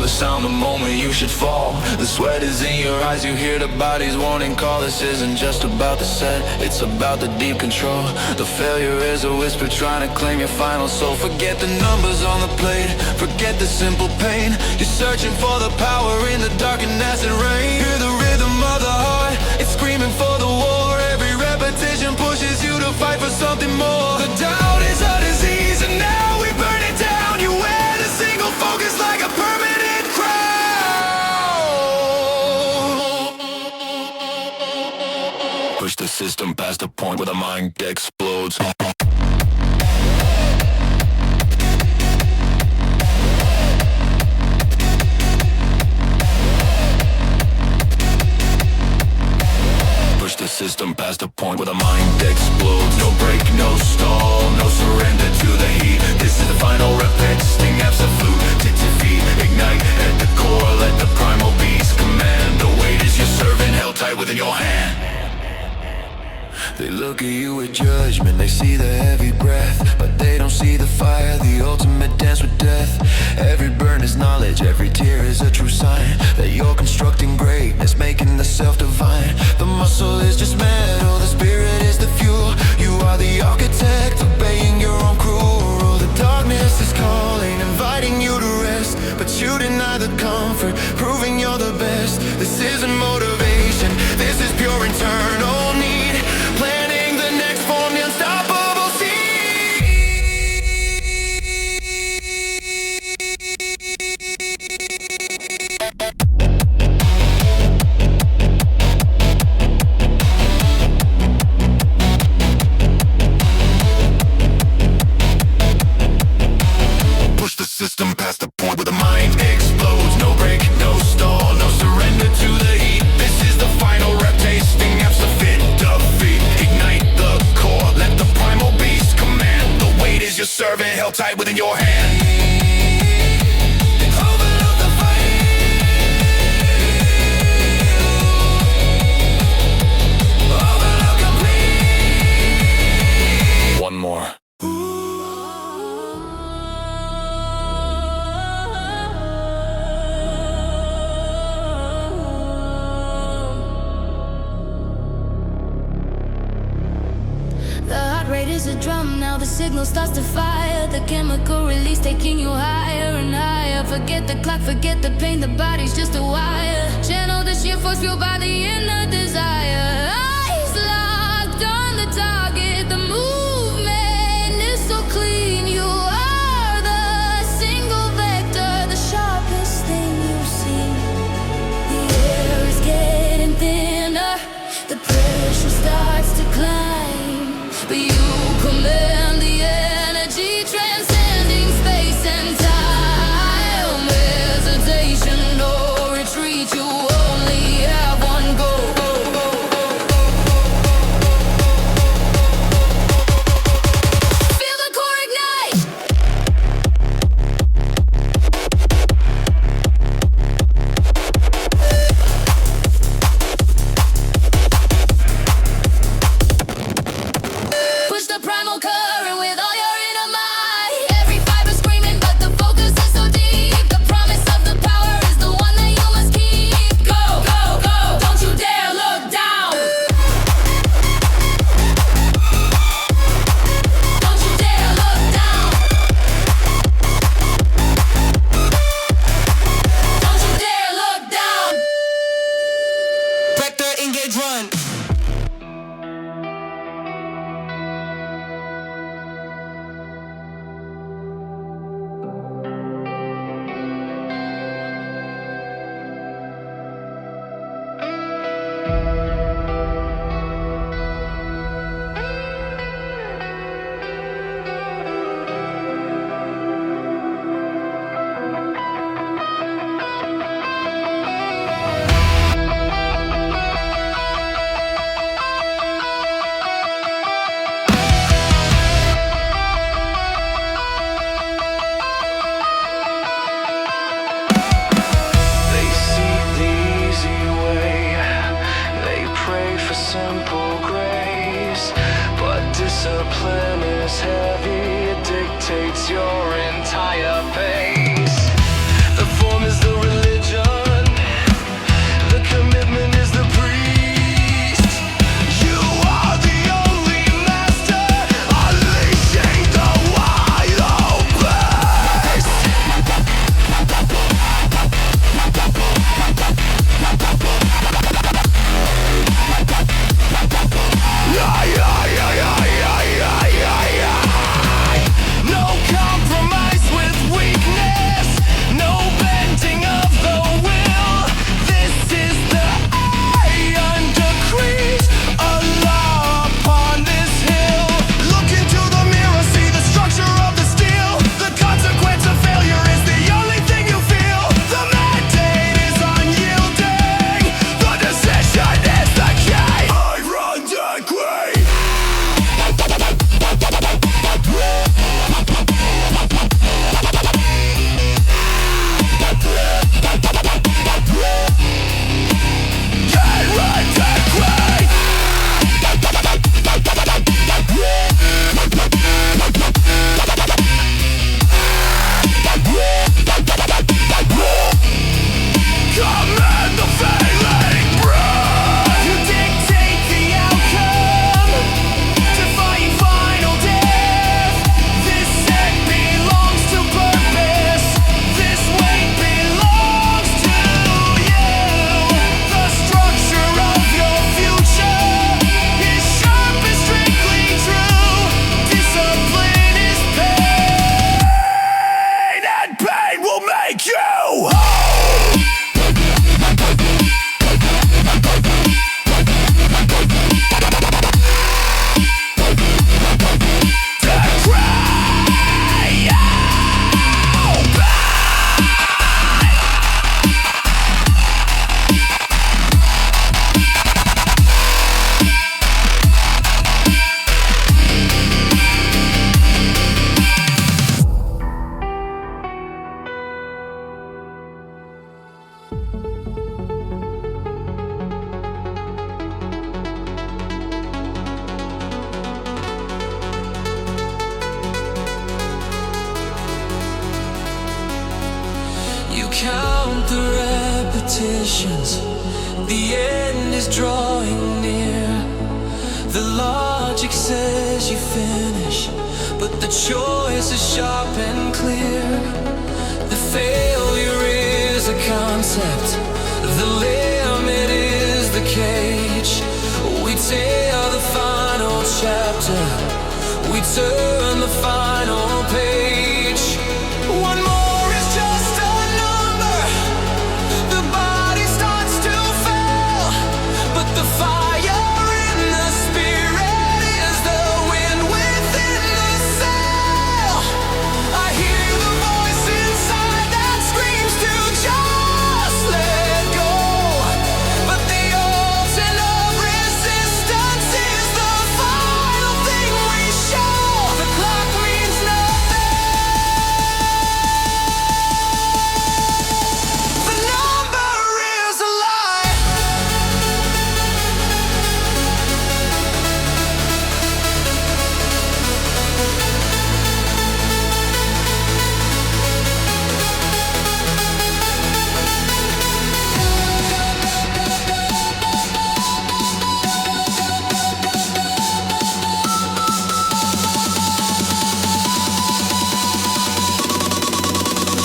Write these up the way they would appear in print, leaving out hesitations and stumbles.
the sound the moment you should fall. The sweat is in your eyes, you hear the body's warning call. This isn't just about the set, it's about the deep control. The failure is a whisper trying to claim your final soul. Forget the numbers on the plate, forget the simple pain. You're searching for the power in the dark and acid rain. Hear the rhythm of the heart, it's screaming for the war. Every repetition pushes you to fight for something more. The doubt is a disease and now we burn it down. You wear the single focus like a permanent crown. Push the system past the point where the mind explodes. The system past the point where the mind explodes. No break, no stall, no surrender to the heat. This is the final rep, sting absolute. To defeat, ignite at the core, let the primal beast command. The weight is your servant held tight within your hand. They look at you with judgment, they see the heavy breath, but they don't see the fire, the ultimate dance with death. Every burn is knowledge, every tear is a true sign that you're constructing greatness, making the self divine. The muscle is just metal, the spirit is the fuel. You are the architect, obeying your own cruel rule. The darkness is calling, inviting you to rest, but you deny the comfort, proving you're the best. This isn't motivation, this is pure internal need. Planning the next form, the unstoppable seed. Push the system past the point where the mind explodes. No break, no stall, no surrender to the heat. This is the final rep, tasting absolute defeat. Ignite the core, let the primal beast command. The weight is your servant held tight within your hand. Overlook the fight. Overlook complete. One more. Is a drum, now the signal starts to fire. The chemical release taking you higher and higher. Forget the clock, forget the pain, the body's just a wire. Channel the sheer force fueled by the inner desire. Eyes locked on the target, the movement is so clean. You are the single vector, the sharpest thing you've seen. The air is getting thinner, the pressure starts to climb, but you command the energy, transcending space and time. Hesitation, no retreat, you only have one goal. Feel the core ignite. Push the primal current with all your inner might. Every fiber screaming, but the focus is so deep. The promise of the power is the one that you must keep. Go, go, go, don't you dare look down. Don't you dare look down. Don't you dare look down. Vector engage run. discipline is heavy, it dictates your entire pace. The form is the repetitions. The end is drawing near. The logic says you finish, but the choice is sharp and clear. The failure is a concept, the limit is the cage. We tear the final chapter, we turn the final page. One more is just a number. The body starts to fail, but the fire in the spirit is the wind within the sail. I hear the voice inside that screams to just let go, but the ultimate resistance is the final thing we show. The clock means nothing. The number is a lie.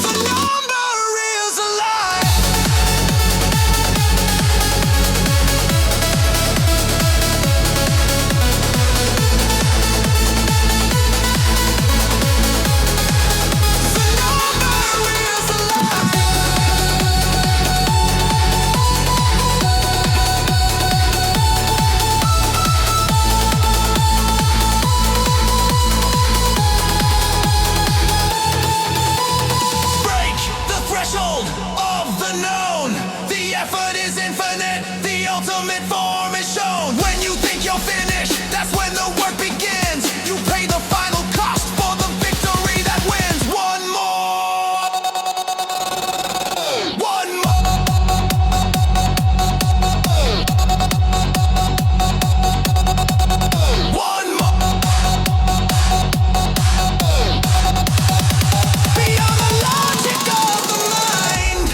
The number is a lie. The number is a lie. Break the threshold of the known. The effort is infinite, the ultimate form is shown. When you think you're finished, that's when the work begins. You pay the final cost for the victory that wins. One more. One more. One more. Beyond the logic of the mind.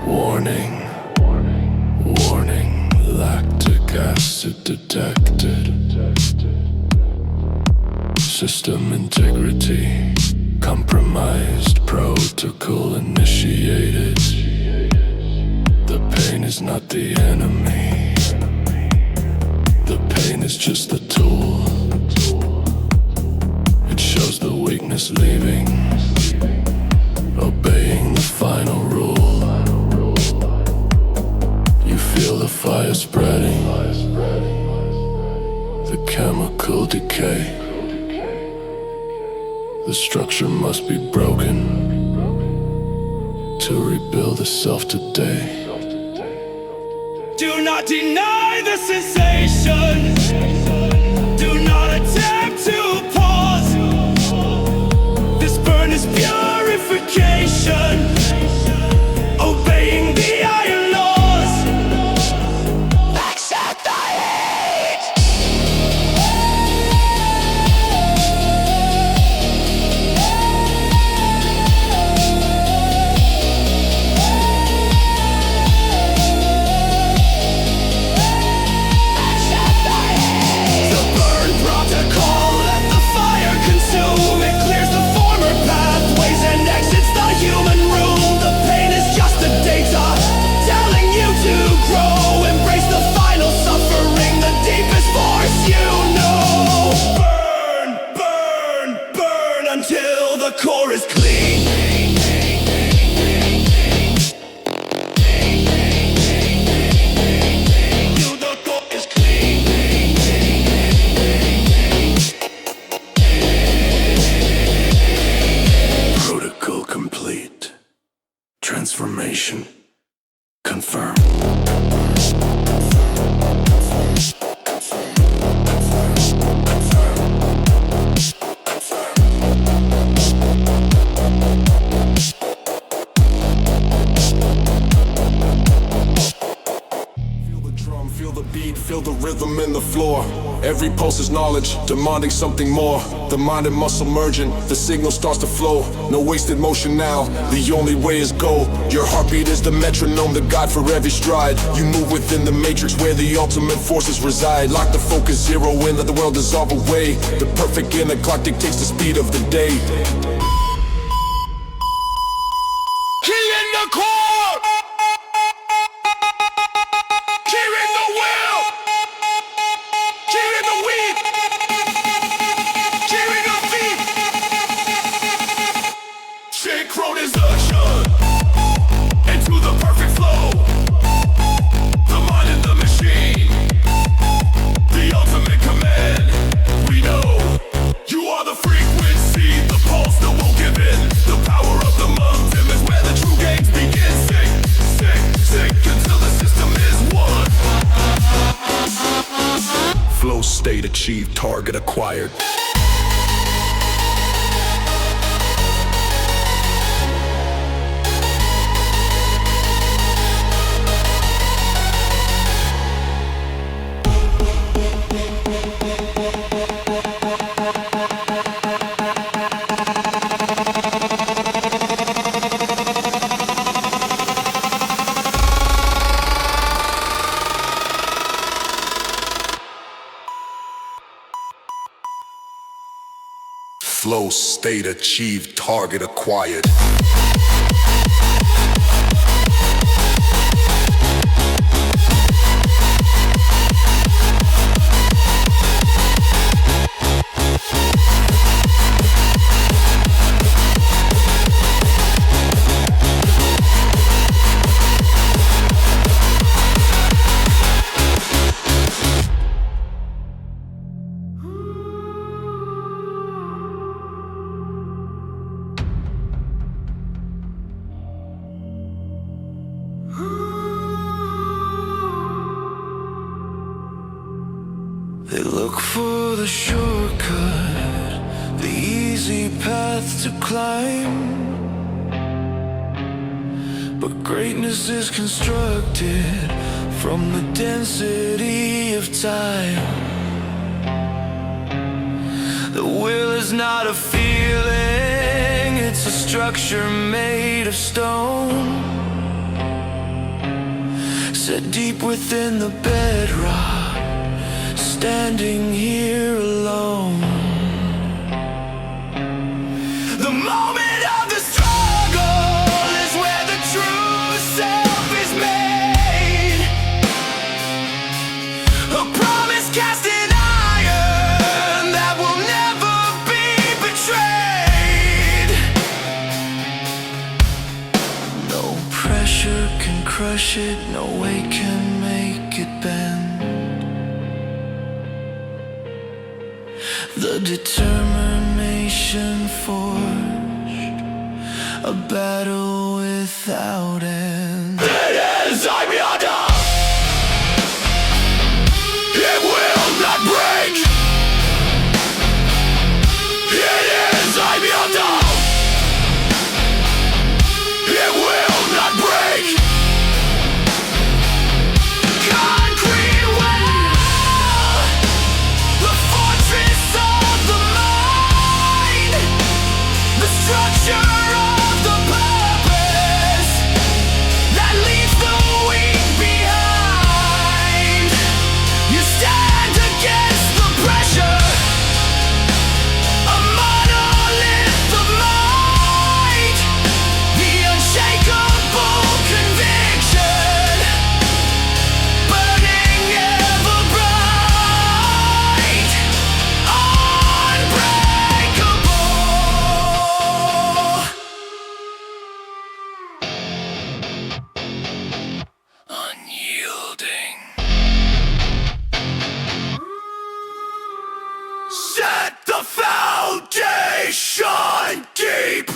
Warning, warning, lactic acid detected. System integrity compromised, protocol initiated. The pain is not the enemy, the pain is just the tool. It shows the weakness leaving, obeying the final rule. You feel the fire spreading, the chemical decay. The structure must be broken to rebuild the self today. Do not deny the sensation. Do not attempt to pause. This burn is purification, obeying the iron laws. Accept the hate. Accept the hate. transformation confirm. Feel the beat, feel the rhythm in the floor. Every pulse is knowledge, demanding something more. The mind and muscle merging, the signal starts to flow. No wasted motion now, the only way is go. Your heartbeat is the metronome, the guide for every stride. You move within the matrix where the ultimate forces reside. Lock the focus, zero in, let the world dissolve away. The perfect inner clock dictates the speed of the day. Key in the core. Key in the will. Key in the weak. Key in the feet. Synchronization into the perfect flow. The mind and the machine. The ultimate command. We know you are the frequency, the pulse that won't give in. The power of the momentum is where the true games begin. Sing, sing, sing until the system is one. Flow state achieved, target acquired. Flow state achieved, target acquired. They look for the shortcut, the easy path to climb. But greatness is constructed from the density of time. The will is not a feeling, it's a structure made of stone, set deep within the bedrock, standing here alone. The moment of the struggle is where the true self is made. A promise cast in iron that will never be betrayed. No pressure can crush it, no way can make it bend. The determination forged, a battle without end. It is I'm yonder. It will not break. It is I'm yonder. It will not break. Concrete wall, the fortress of the mind, the structure of the purpose that leaves the weak behind. You stand against the pressure, a monolith of might, the unshakable conviction, burning ever bright, unbreakable, unyielding. Set the foundation deep.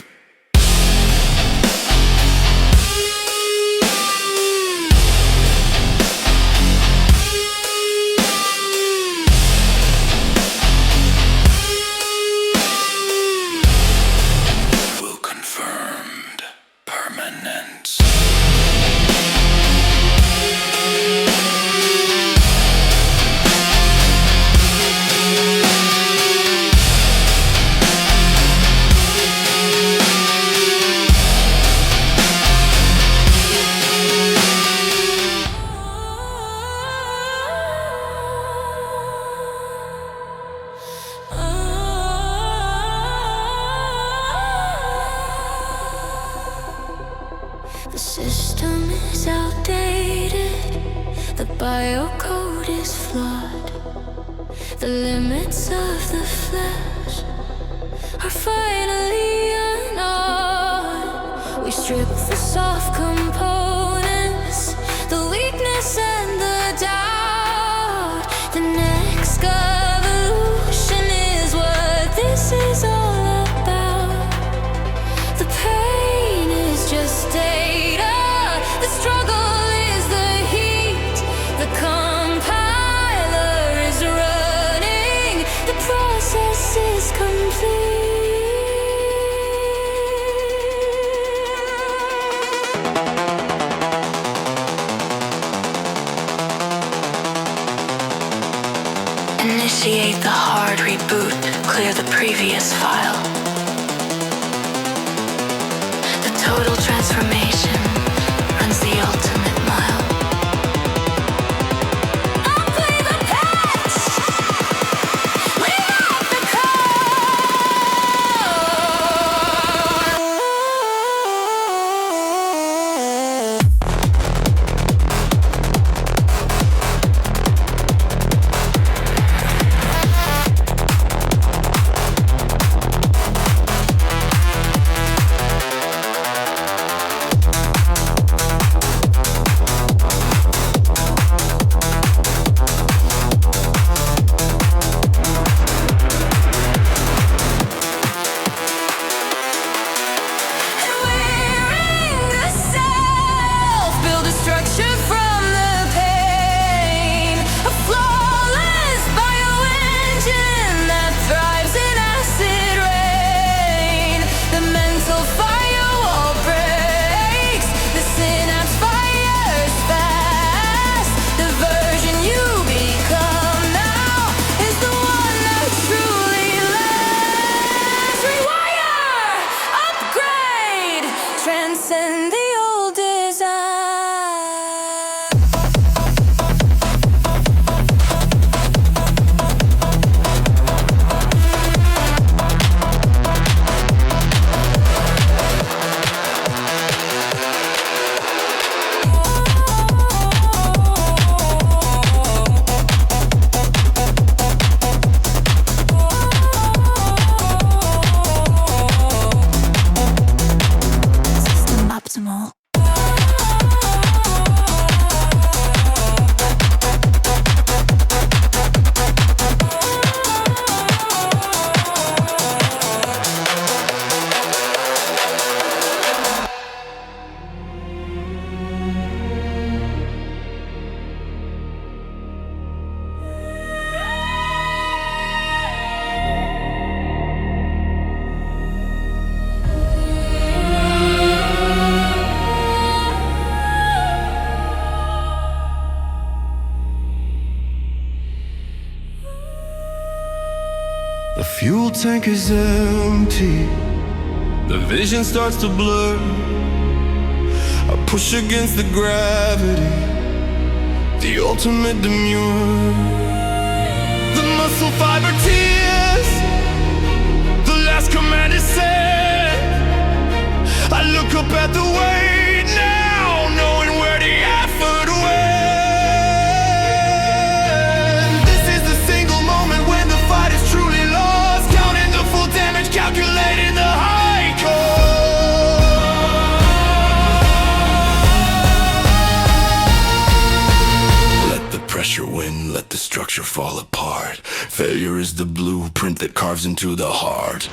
system is outdated, the biocode is flawed. The limits of the flesh are finally unawed. We strip the soft components, the weakness and the doubt. The next evolution is what this is all about. The pain is just data, the struggle is the heat, the compiler is running, the process is complete. Initiate the hard reboot, clear the previous file. The total transformation runs the ultimate mile. Unplay the patch! Leave out the transcend the old design. System optimal. The fuel tank is empty, the vision starts to blur. I push against the gravity, the ultimate demure. The muscle fiber tears, the last command is set. I look up at the weight now, knowing where the effort went. This is the single moment when the fight is truly lost, counting the full damage, calculating the high cost. Let the pressure win, let the structure fall apart. Failure is the blueprint that carves into the heart.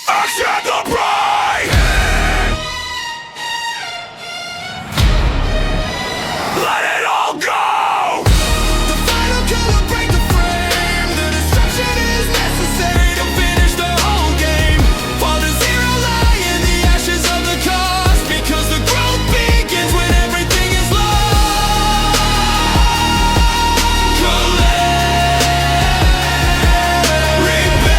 Accept the pride! Let it all go! The final cut will break the frame. The destruction is necessary to finish the whole game. Fall to zero, lie in the ashes of the cost, because the growth begins when everything is lost. Collect, rebel,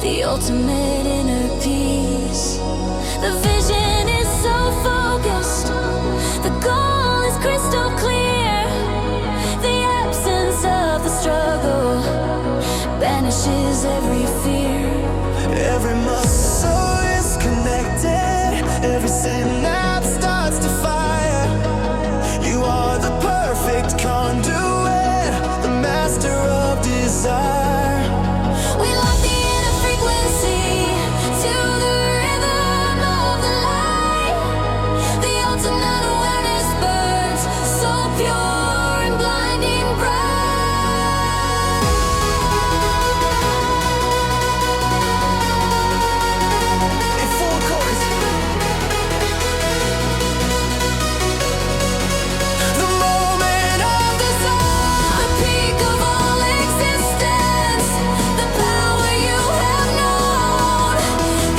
the ultimate inner peace. The vision is so focused, the goal is crystal clear. The absence of the struggle banishes every fear. Every muscle is connected, every synapse starts to fire. You are the perfect conduit, the master of desire. We lock the inner frequency to the rhythm of the light. The ultimate awareness burns so pure and blinding bright. In full chorus. The moment of the soul, The peak of all existence, the power you have known.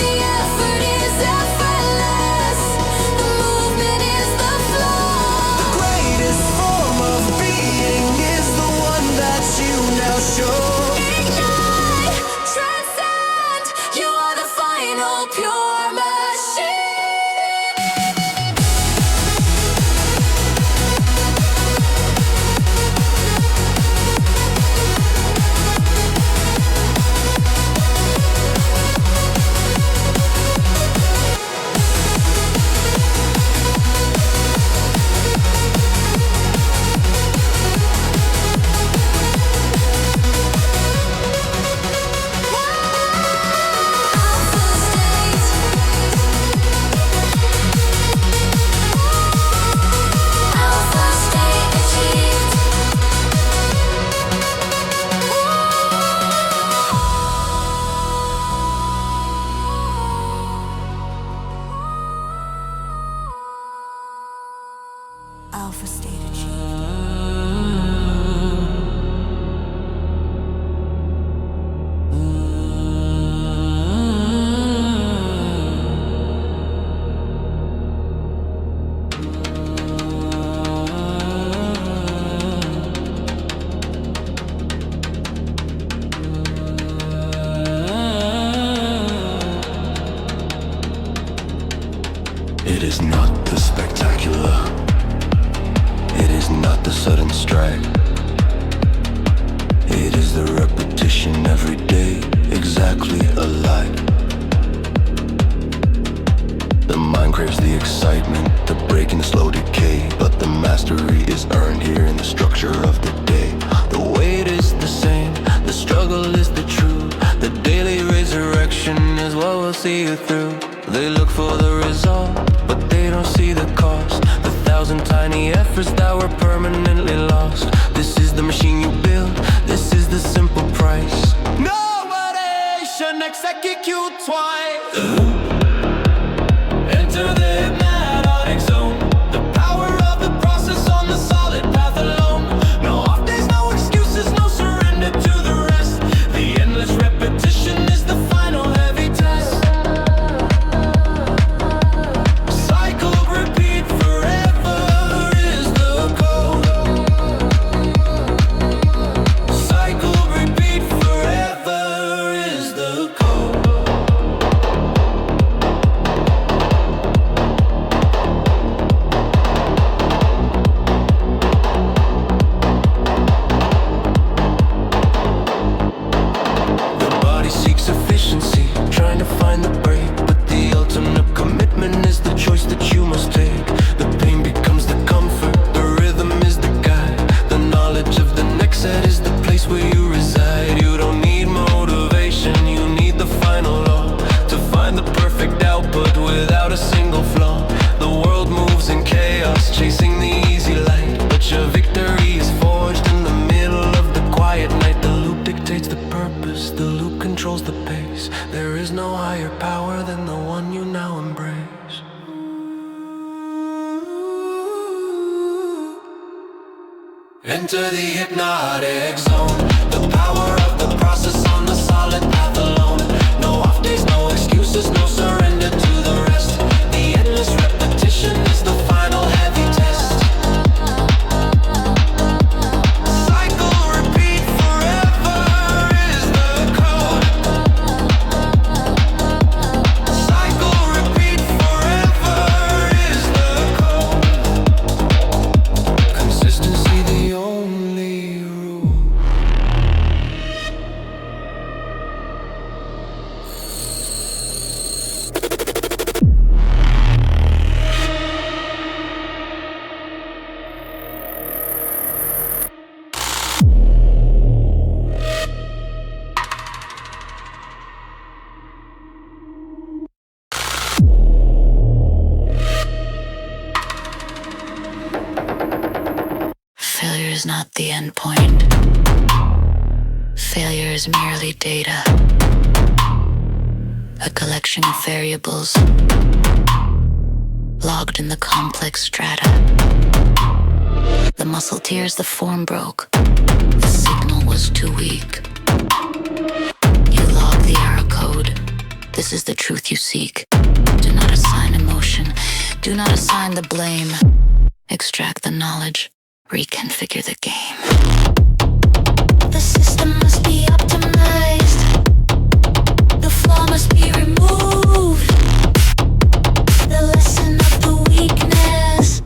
The effort is effortless, the movement is the flow. the greatest form of being is the one that you now show. Ignite, transcend, you are the final pure machine. Alpha state achieved. Alpha state achieved. It is not the spectacular. It is not the sudden strike. It is the repetition every day, exactly alike. The mind craves the excitement, the break and the slow decay. But the mastery is earned here in the structure of the day. The weight is the same, the struggle is the truth. The daily resurrection is what will see you through. They look for the result, but they don't see the cost. The thousand tiny efforts that were permanently lost. This is the machine you build, this is the simple price. Nobody should execute twice. Enter the hypnotic zone. The power of the process on the solid path alone. No off days, no excuses, no surrender to the rest. The endless repetition is the final heavy test. Cycle, repeat forever is the code. Cycle, repeat forever is the code. The body seeks efficiency, trying to find the break. But the ultimate commitment is the choice that you must take. The pain becomes the comfort, the rhythm is the guide. The knowledge of the next set is the place where you reside. You don't need motivation, you need the final law. To find the perfect output without a single flaw. The world moves in chaos, chasing the easy light. But your victory is forged in the middle of the quiet night. The loop dictates the purpose, the loop controls the pace. There is no higher power than the one you now embrace. Enter the hypnotic zone. The power of the process on the solid path alone. No off days, no excuses, no surrender to the rest. The endless repetition is the final heavy test. Cycle, repeat forever is the code. is not the end point. Failure is merely data, a collection of variables logged in the complex strata. The muscle tears, the form broke. The signal was too weak. You log the error code. This is the truth you seek. Do not assign emotion. Do not assign the blame. Extract the knowledge. Reconfigure the game. The system must be optimized. The flaw must be removed. The lesson of the weakness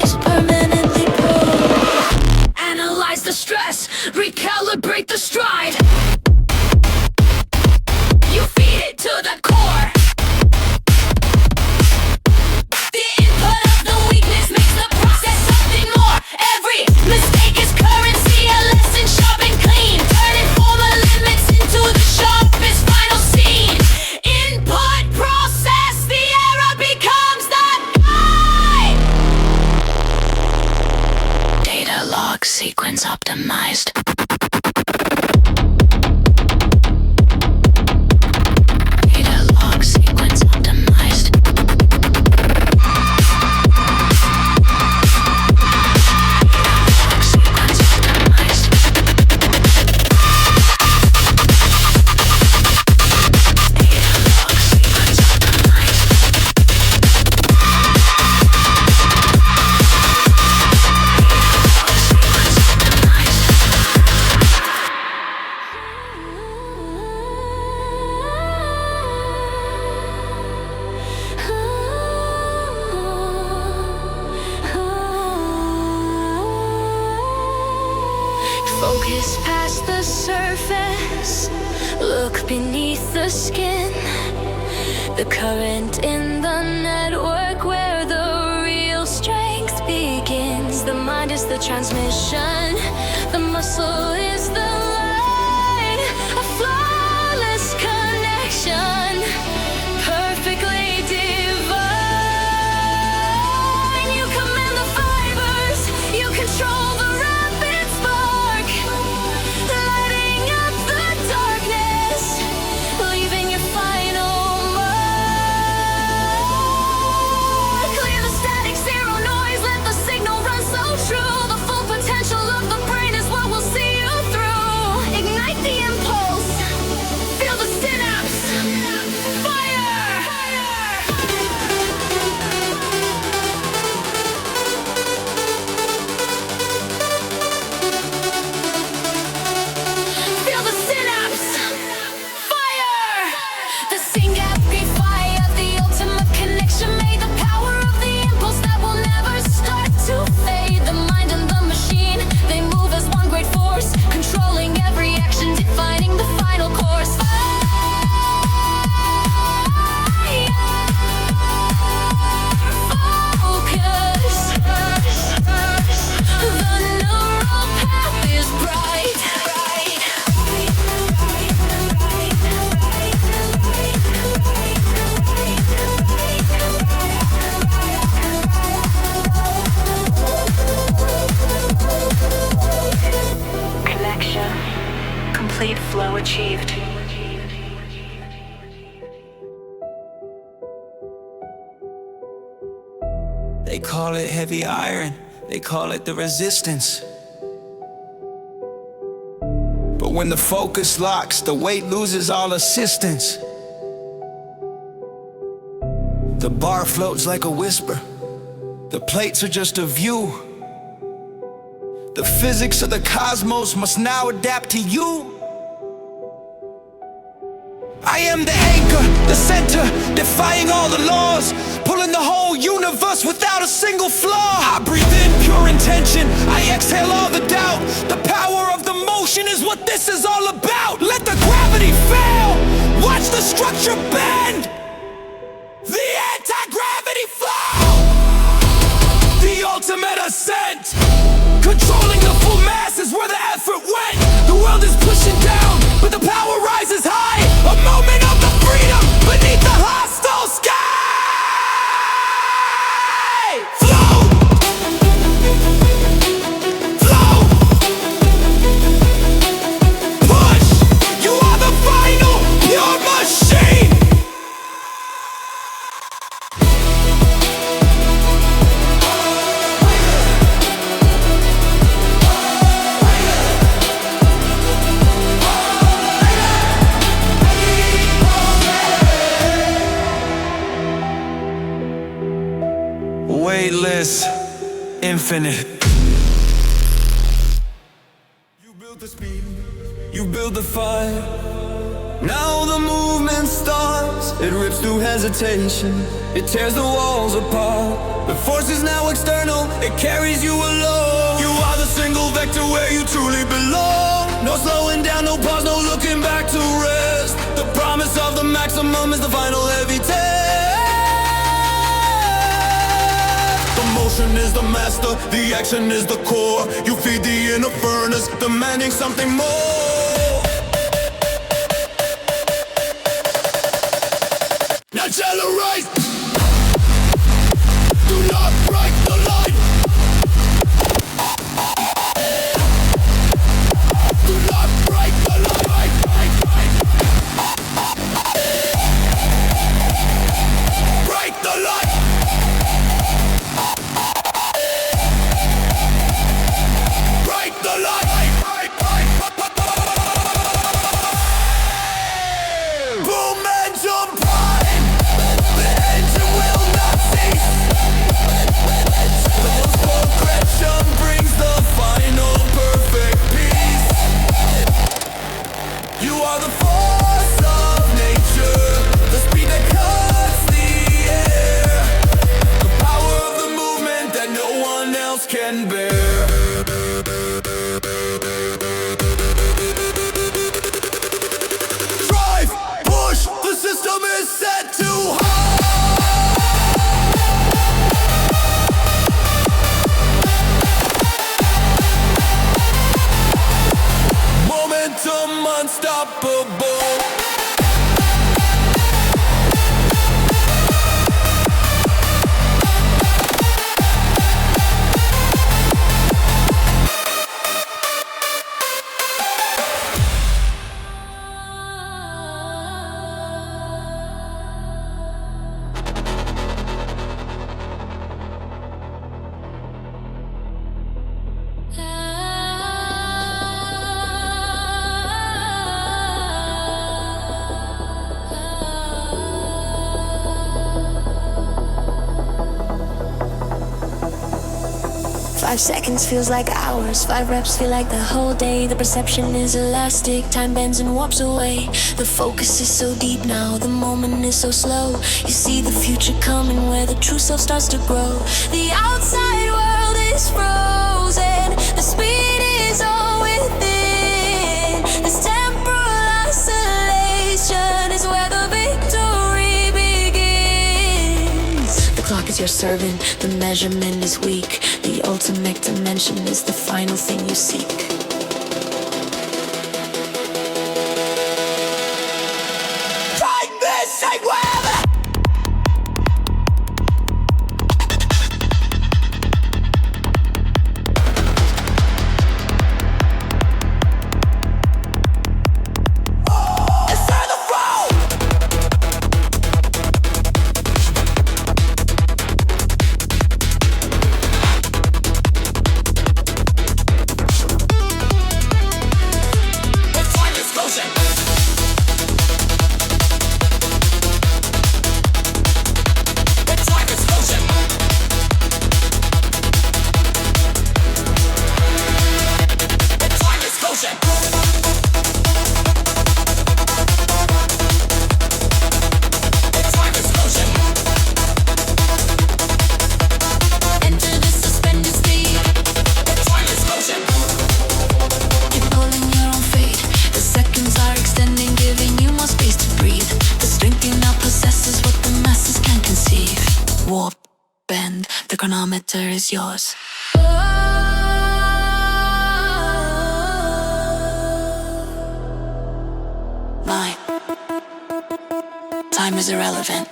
is permanently proved. Analyze the stress. Recalibrate the stride. You feed it to the core. The input of the weakness makes the process something more. Every mistake is currency, a lesson sharp and clean. Turning former limits into the sharpest final scene. Input process, the error becomes the guide. Data log sequence optimized. Focus past the surface, look beneath the skin. The current in the network where the real strength begins. The mind is the transmission, the muscle is the line. A flawless connection, perfectly divine. You command the fibers, you control the rapid spark, lighting up the darkness, leaving your final mark. Clear the static, zero noise, let the signal run so true. The full potential of the brain is what will see you through. Ignite the impulse, feel the synapse, fire! Feel the synapse, fire! The synaptic fire, the ultimate connection made. The power of the impulse that will never start to fade. The mind and the machine, they move as one great force, controlling every action, defining the final course. Focus, the neural path is bright. Connection. Complete flow achieved. They call it heavy iron, they call it the resistance. But when the focus locks, the weight loses all assistance. The bar floats like a whisper, the plates are just a view. The physics of the cosmos must now adapt to you. I am the anchor, the center, defying all the laws, pulling the whole universe without a single flaw. I breathe in pure intention, I exhale all the doubt. The power of the motion is what this is all about. Let the gravity fail, watch the structure bend. The anti-gravity flow, the ultimate ascent. Controlling the full mass is where the effort went. The world is pushing down, but the power rises high. A moment of the freedom beneath the hostile sky. Flow! limitless, infinite. You build the speed, you build the fire. Now the movement starts. It rips through hesitation, it tears the walls apart. The force is now external, it carries you along. You are the single vector where you truly belong. No slowing down, no pause, no looking back to rest. The promise of the maximum is the final heavy test. The motion is the master, the action is the core. You feed the inner furnace, demanding something more. Now accelerate. Do not break the line. Do not break the line. Break the line. Break the line. Momentum prime. The engine will not cease. The progression brings the final perfect peace. You are the force of nature, the speed that cuts the air, the power of the movement that no one else can bear. Drive, push, the system is set to high. Momentum unstoppable. Five seconds feels like hours, 5 reps feel like the whole day. The perception is elastic, time bends and warps away. The focus is so deep now, the moment is so slow. You see the future coming where the true self starts to grow. The outside world is frozen, the speed is all within. This temporal isolation is where the victory begins. The clock is your servant, the measurement is weak. The ultimate dimension is the final thing you seek. Take this, take wherever. It's time to roll. The chronometer is yours. Mine. Time is irrelevant.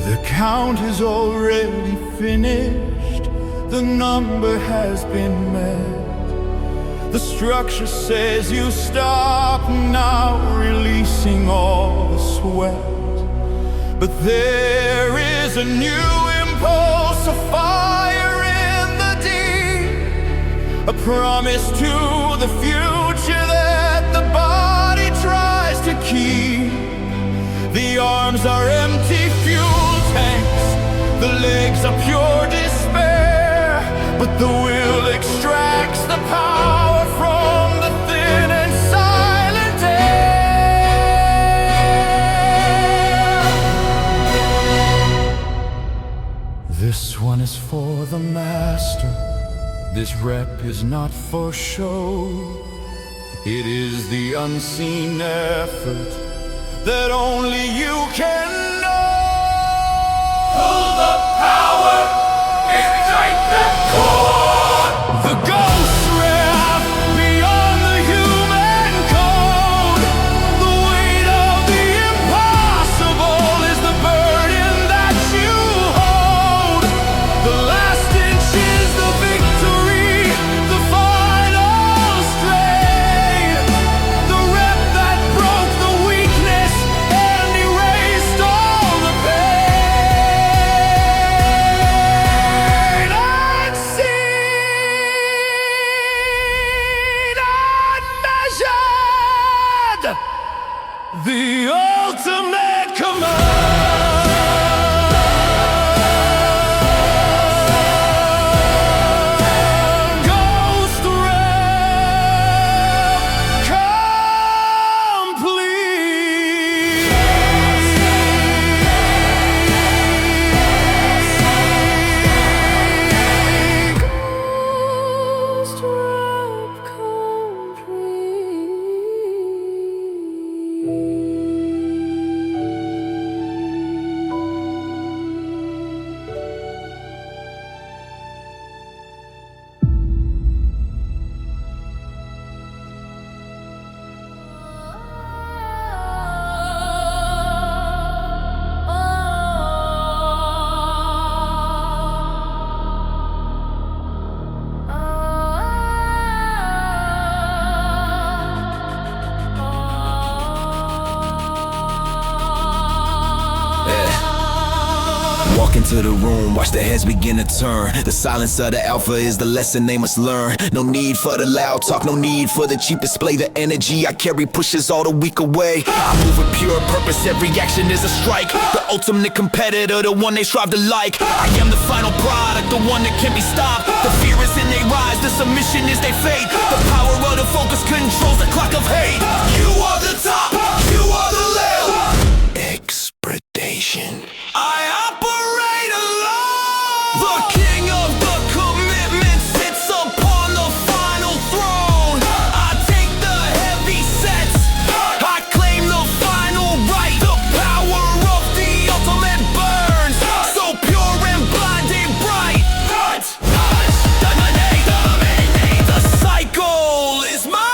The count is already finished, the number has been met. The structure says you stop now, releasing all the sweat. But there is a new impulse, a fire in the deep, a promise to the future that the body tries to keep. The arms are empty fuel tanks, the legs are pure despair, but the will extracts the power from the thin and silent air. This one is for the master, this rep is not for show. It is the unseen effort that only you can know. Pull the power, ignite the core. The ghost rap beyond the human code. The weight of the impossible is the burden that you hold. The last inch is the victory, the final strain. The rep that broke the weakness and erased all the pain. Unseen, unmeasured, the ultimate command. Ghost rep complete. Ghost rep Walk into the room, watch the heads begin to turn. The silence of the alpha is the lesson they must learn. No need for the loud talk, no need for the cheap display. The energy I carry pushes all the weak away. I move with pure purpose, every action is a strike. The ultimate competitor, the one they strive to like. I am the final product, the one that can't be stopped. The fear is in their eyes, the submission is their fate. The power of the focus controls the clock of hate. You are the top, you are the lil. Expredation. I operate alone. The king of the commitment sits upon the final throne. I take the heavy sets, I claim the final right. The power of the ultimate burns, so pure and blinding bright. The cycle is mine.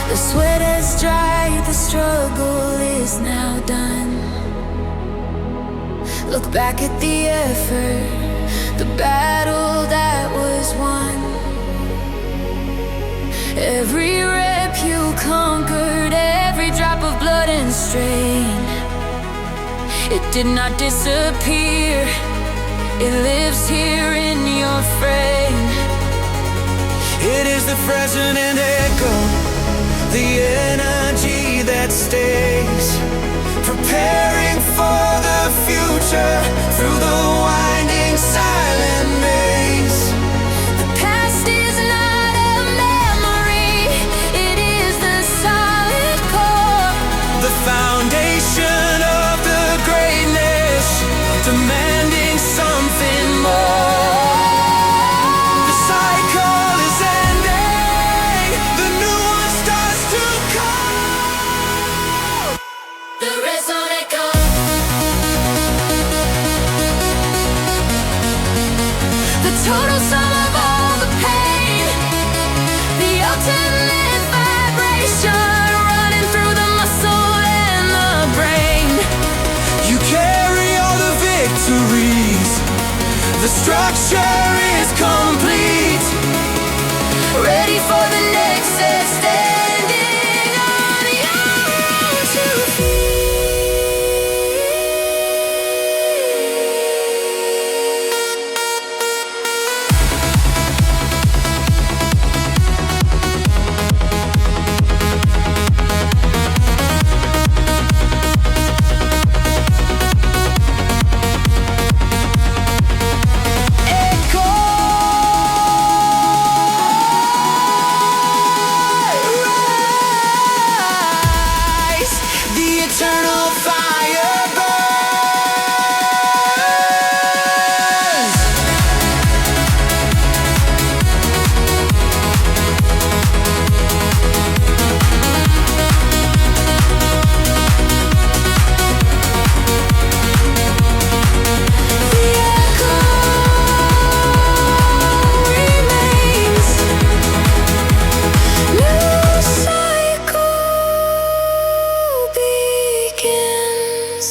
The sweat has dried, the struggle is now done. Look back at the effort, the battle that was won. Every rep you conquered, every drop of blood and strain. It did not disappear, it lives here in your frame. It is the resonant echo, the energy that stays, preparing for the future through the winding silent maze. The past is not a memory. passion running through the muscle and the brain. You carry all the victories. The structure is complete. Ready for the next set, standing on your own 2 feet. Eternal fire burns. The echo remains. New cycle begins.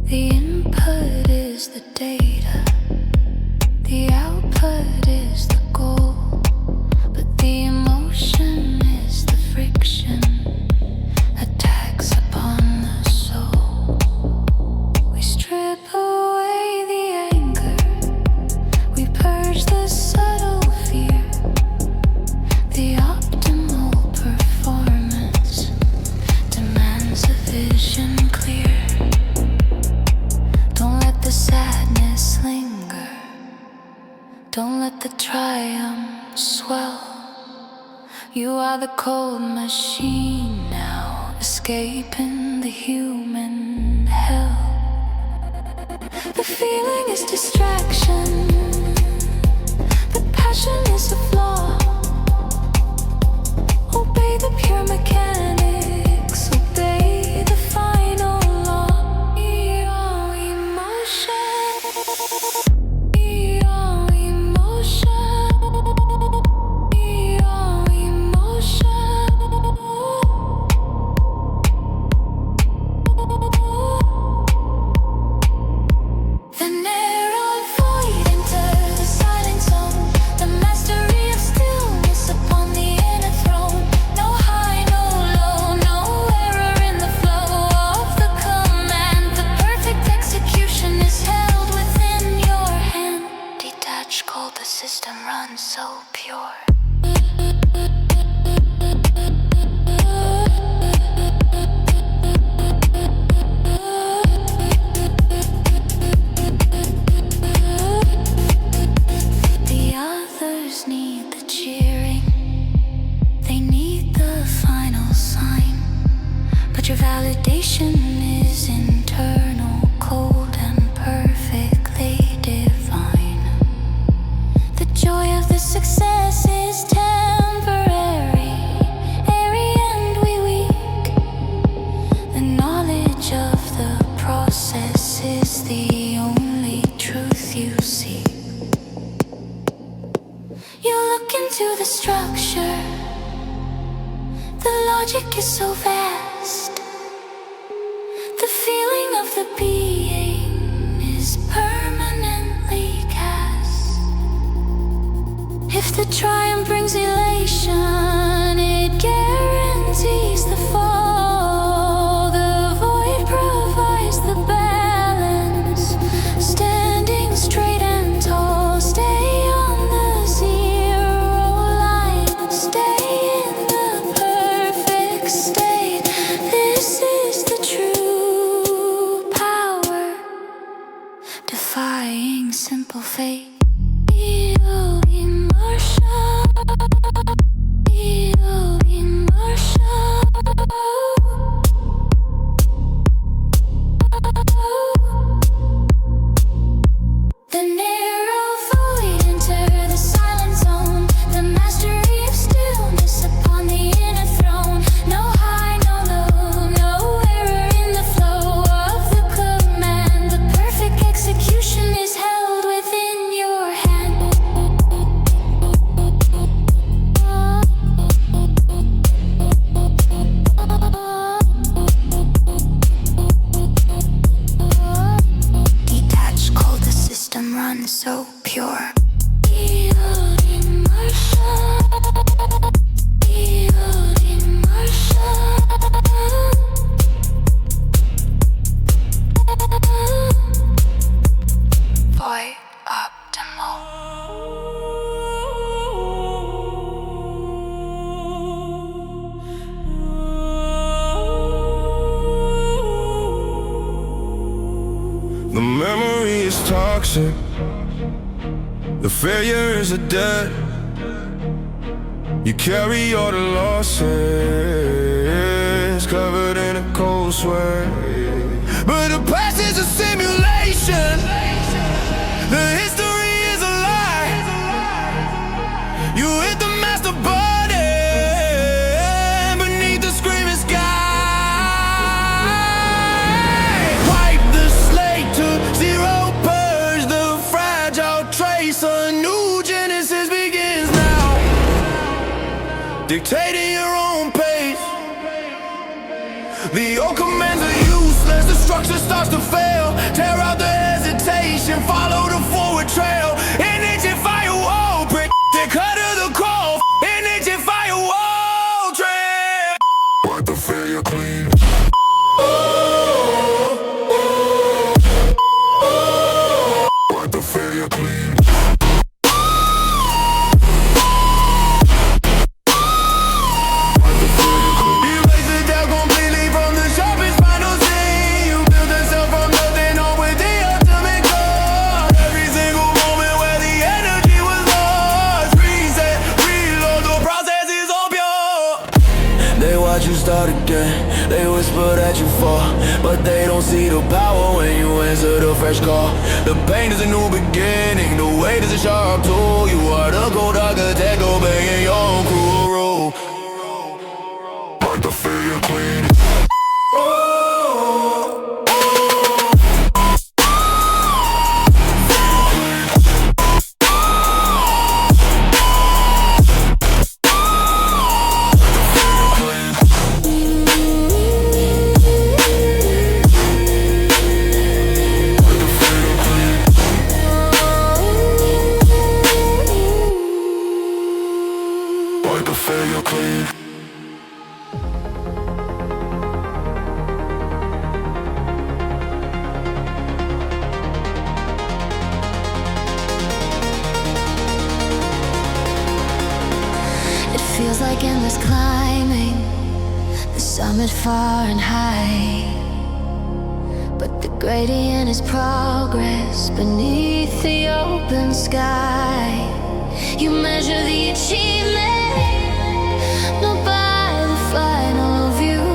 The input is the data, the output is the goal, but the emotion is the friction, attacks upon the soul. We strip away the anger, we purge the subtle fear, the optimal performance demands a vision clear. Don't let the sadness linger. Don't let the triumph swell. You are the cold machine now, escaping the human hell. The feeling is distraction. The passion is a flaw. Obey the pure mechanics. Obey the final law. The narrow void enters the silent zone. The mastery of stillness upon the inner throne. No high, no low, no error in the flow of the command. The perfect execution is held within your hand. Detached, cold, the system runs so pure. The others need the cheering. They need the final sign. But your validation is internal, cold and perfectly divine. The joy of the success is temporary, airy and we weak. The knowledge of the process is the only truth you see. You look into the structure. The logic is so vast. The feeling of the being is permanently cast. If the triumph brings elation, it guarantees the fall. The void provides the balance. Standing straight and tall, stay on the zero line. Stay in the perfect state. This is the true power, defying simple fate. Immersion. toxic. The failure is a debt. You carry all the losses, covered in a cold sweat. But the past is a simulation. The history is a lie. You hit the master button beneath the screaming sky. Wipe the slate to zero, purge the fragile trace. A new genesis begins now, dictating your own pace. The old commands are useless, the structure starts to fail. Tear out the hesitation, follow the forward trail. An ancient firewall, they cut to the core. An ancient firewall trail. Wipe the failure clean. Wipe the failure clean. Erase the doubt completely from the sharpest final scene. You built yourself from nothing on with the ultimate goal. Every single moment where the energy was lost. Reset, reload, the process is all pure. They watch you start again, they whisper that you fall, but they don't see the power when you answer the fresh call. The pain is a new beginning, the weight is a sharp tool. You are the cold architect, obeying your own cruel rule. Wipe the failure clean. Wipe the failure clean. It feels like endless climbing the summit far and high, but the gradient is progress beneath the open sky. You measure the achievement not by the final view,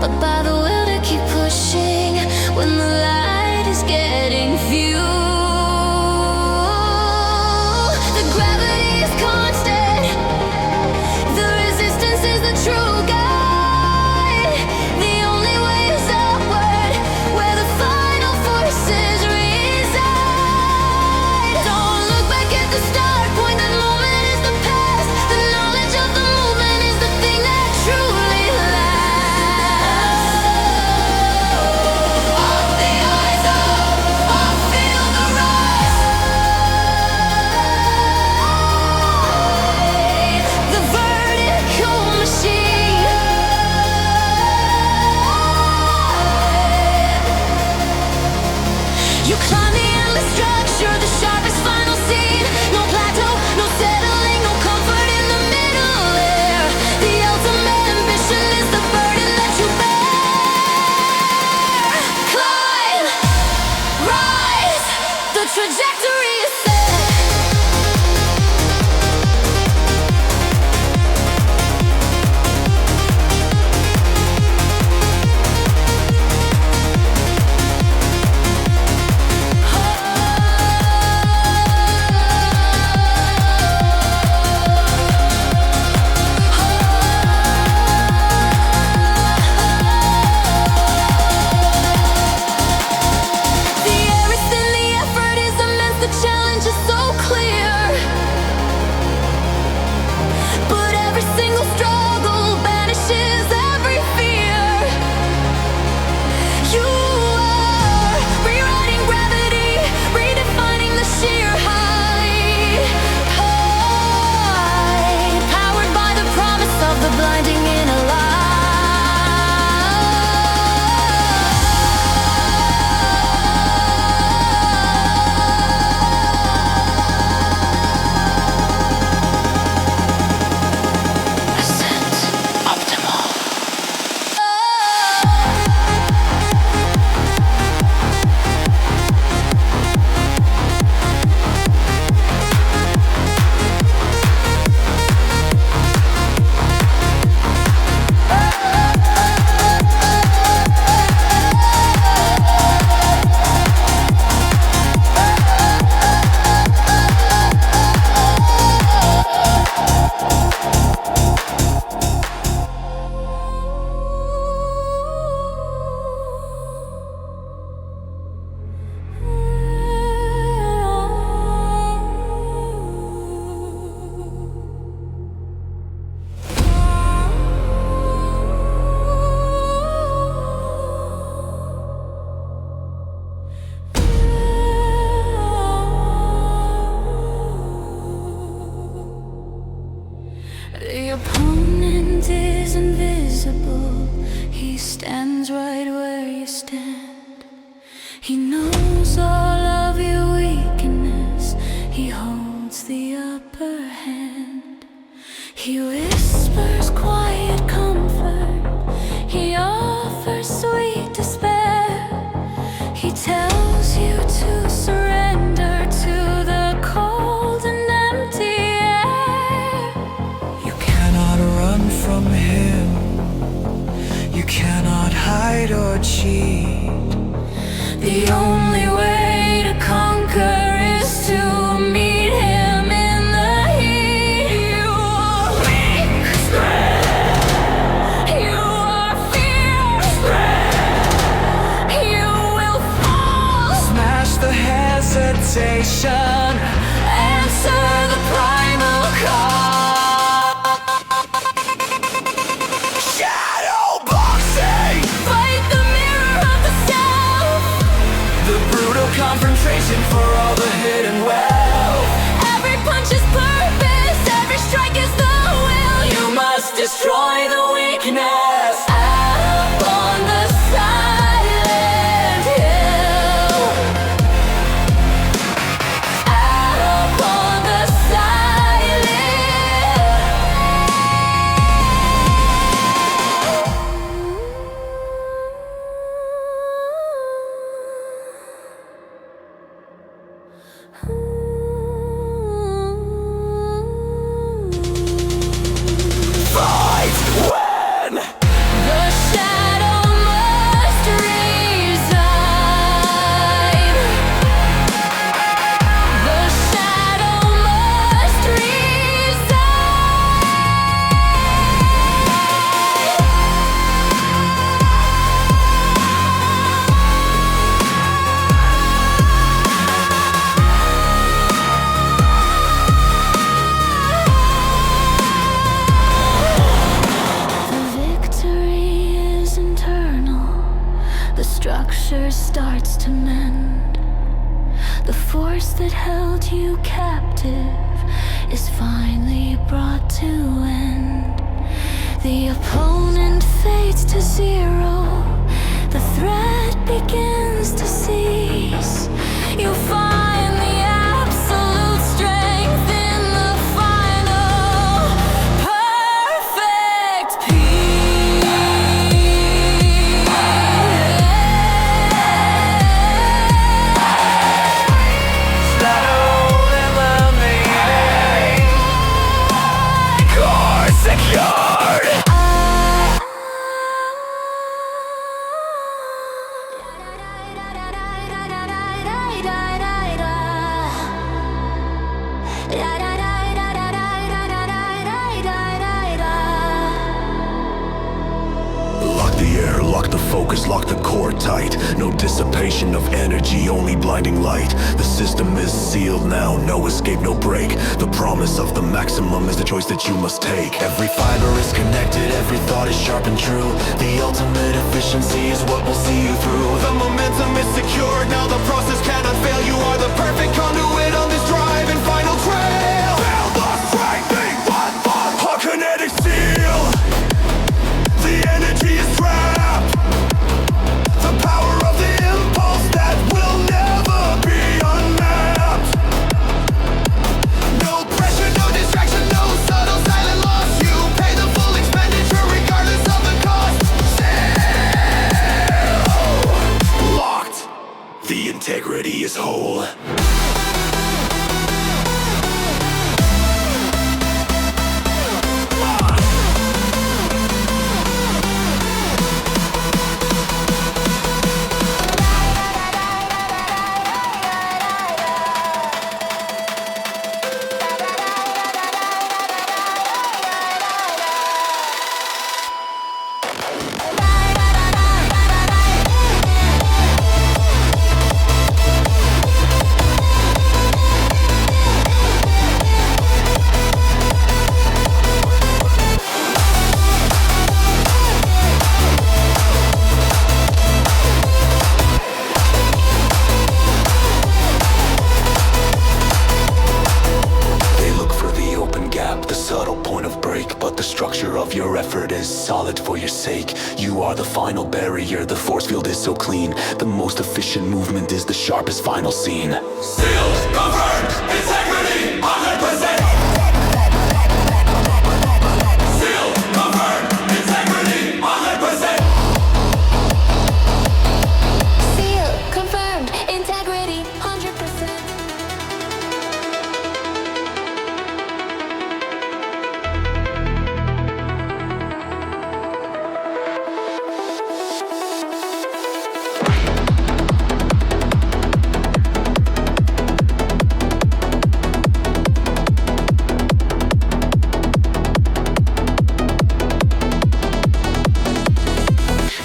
but by the will to keep pushing when the light is getting few. The gravity is constant, the resistance is the true guide. The only way is upward, where the final forces reside. Don't look back at the start point, that moment is invisible. He stands right where you stand. He knows all of your weakness. He holds the upper hand. He whispers quiet comfort. He offers sweet despair. He tells you to surrender to the cold and empty air. You cannot run from him. You cannot hide or cheat. The only way to conquer is to meet him in the heat. You are weak, you are fear, you will fall. Smash the hesitation. Answer the primal call. Shadow boxing. Fight the mirror of the self. The brutal confrontation for all the hidden wealth. Every punch is purpose, every strike is the will. You must destroy the weakness. Up on the silent hill. Up on the silent Fight when The shadow must resign. The shadow must The victory is internal. The structure starts to mend. The force that held you captive is finally brought to end. The opponent fades to zero. The threat begins to cease. You find the absolute strength in the final perfect secured. Lock the air, lock the focus, lock the core tight. No dissipation of energy, only blinding light. The system is sealed now, no escape, no break. The promise of the maximum is the choice that you must take. Every fiber is connected, every thought is sharp and true. The ultimate efficiency is what will see you through. The momentum is secured, now the process cannot fail. You are the perfect conduit on this drive and final trail. Fail the strengthening one our kinetic seal. The energy is trapped. The power of the impulse that will never be unmapped. No pressure, no distraction, no subtle silent loss. You pay the full expenditure regardless of the cost. Still locked. The integrity is whole. of your effort is solid for your sake. You are the final barrier, the force field is so clean. The most efficient movement is the sharpest final scene. Sealed, confirmed, integrity, 100%. Sealed, confirmed, integrity, 100%. Seal, confirmed, integrity, 100%.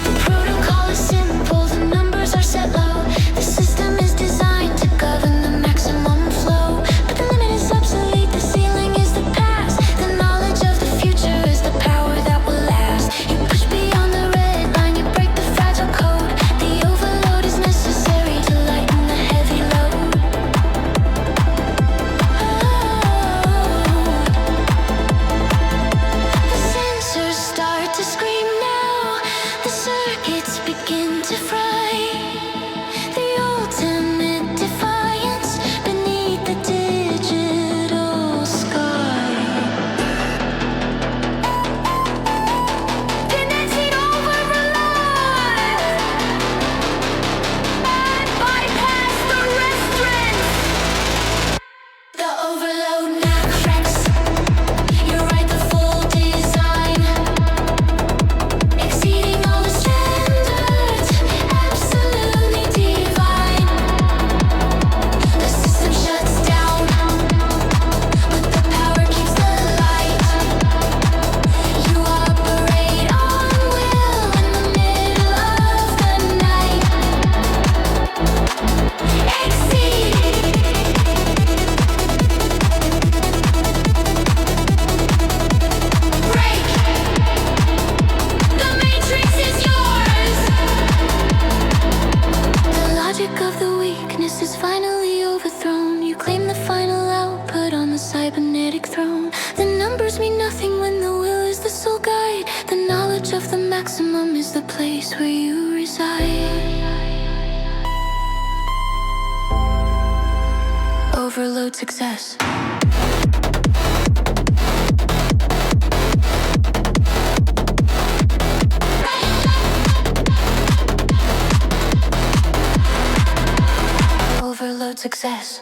The protocol is simple, the numbers are set low. The system is designed to govern the maximum flow. But the limit is obsolete, the ceiling is the past. The knowledge of the future is the power that will last. You push beyond the red line, you break the fragile code. The overload is necessary to lighten the heavy load. The sensors start to scream now. The circuits begin to fry. The ultimate defiance beneath the digital sky. Kinetic overload. Bypass the restraints. The overload matrix. You write the full design, exceeding all the standards, absolutely divine. The system shuts down, but the power keeps the light. You operate on will in the middle of the night. Exceed. Break! The matrix is yours! The logic of the weakness is finally overthrown. You claim the final output on the cybernetic throne. The numbers mean nothing when the will is the sole guide. The knowledge of the maximum is the place where you reside. Overload success. Overload success.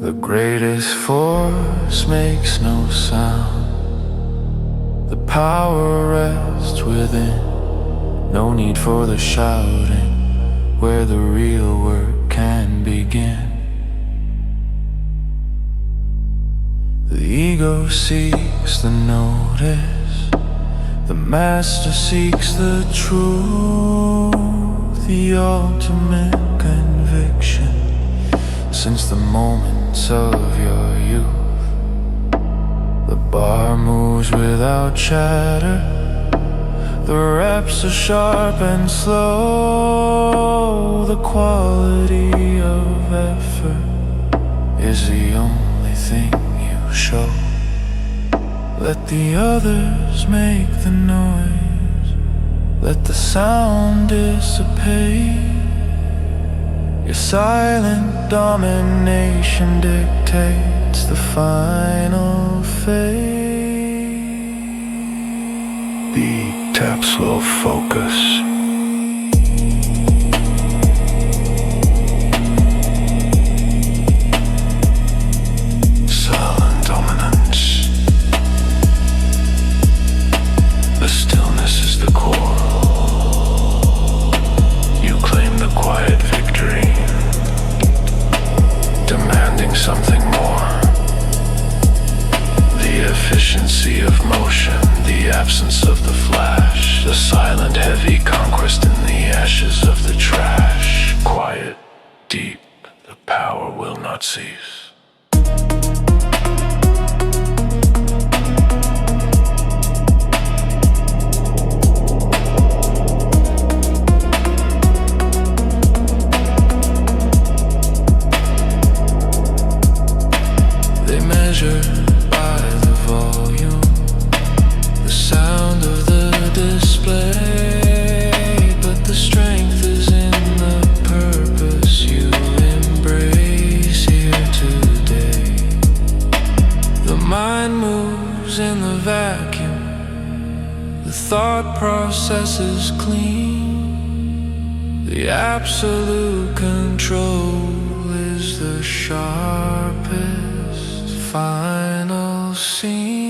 The greatest force makes no sound. The power rests within. No need for the shouting, where the real work can begin. The ego seeks the notice. The master seeks the truth, the ultimate conviction. Since the moments of your youth, the bar moves without chatter. The reps are sharp and slow. The quality of effort is the only thing you show. Let the others make the noise. Let the sound dissipate. Your silent domination dictates the final fate. Deep tap slow focus. Nazis. They measure by the volume, the sound of the display, but the strength is in the purpose you embrace here today. The mind moves in the vacuum, the thought process is clean, the absolute control is the sharpest final scene.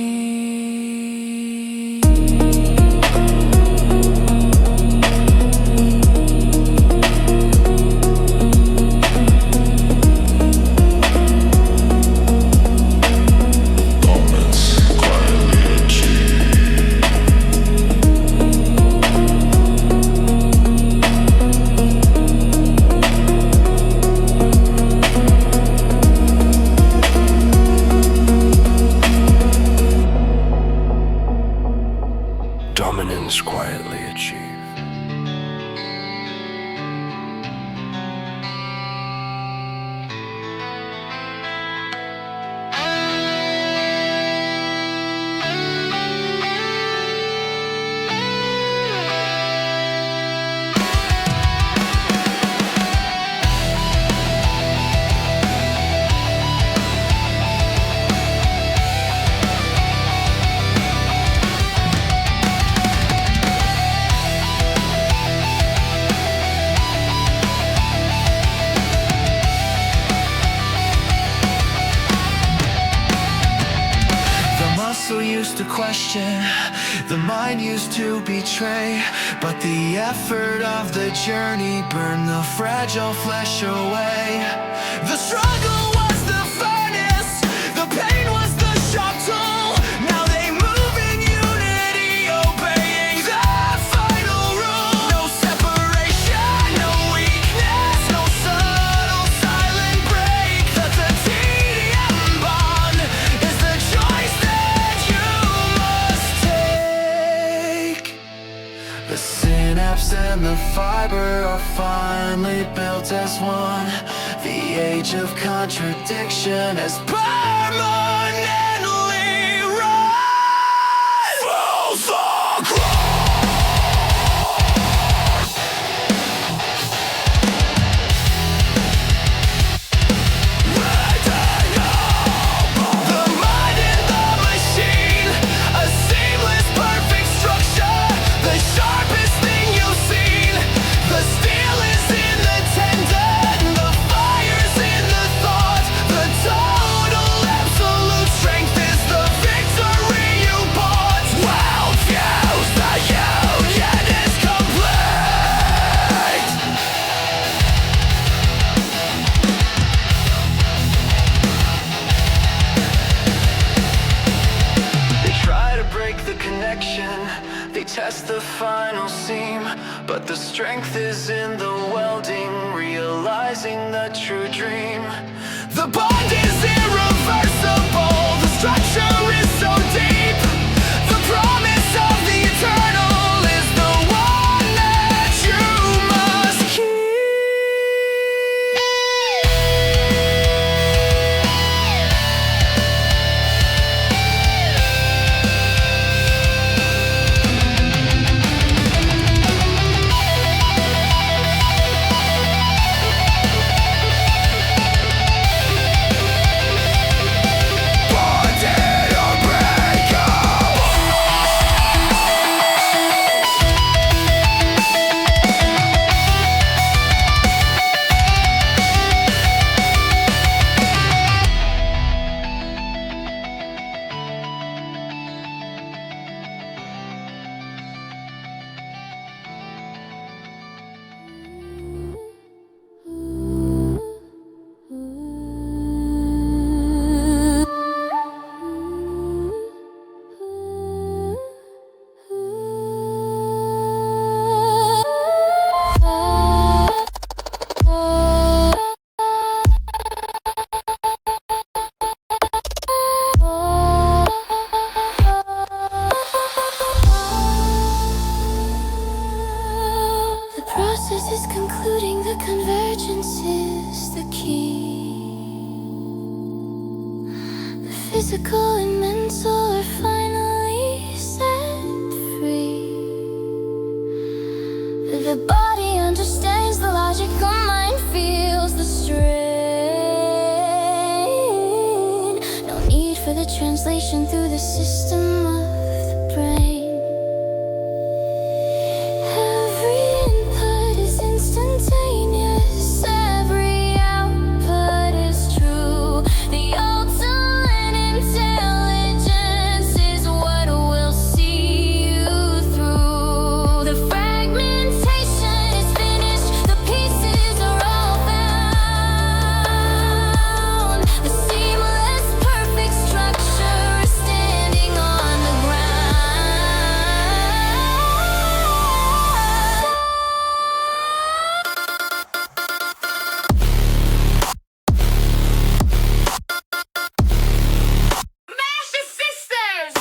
Dominance quietly achieved. Used to question, the mind used to betray, but the effort of the journey burned the fragile flesh away. The struggle was the furnace, the pain was the sharp tool. Now they move in unity, obeying the final rule. No separation, no weakness, no subtle silent break. The tedium bond is the choice that you must take. The synapse and the fiber are finally built as one. The age of contradiction has permanently run. Full circle. The mind and the machine, a seamless perfect structure, the sharpest thing you've seen. The steel is in the tendon, the fire's in the thought. The total absolute strength is the victory you bought. Well fused, the union is complete. They try to break the connection, they test the final seam, but the strength is in the welding, realizing the true dream. The bond is irreversible, the structure is so deep. The promise of the eternal is the one that you must keep. physical and mental are finally set free. The body understands the logic, the mind feels the strain. No need for the translation through the system of the brain. Every input is instantaneous, every output is true. The ultimate intelligence is what will see you through. The fragmentation is finished, the pieces are all found. The seamless, perfect structure is standing on the ground. Master Sisters!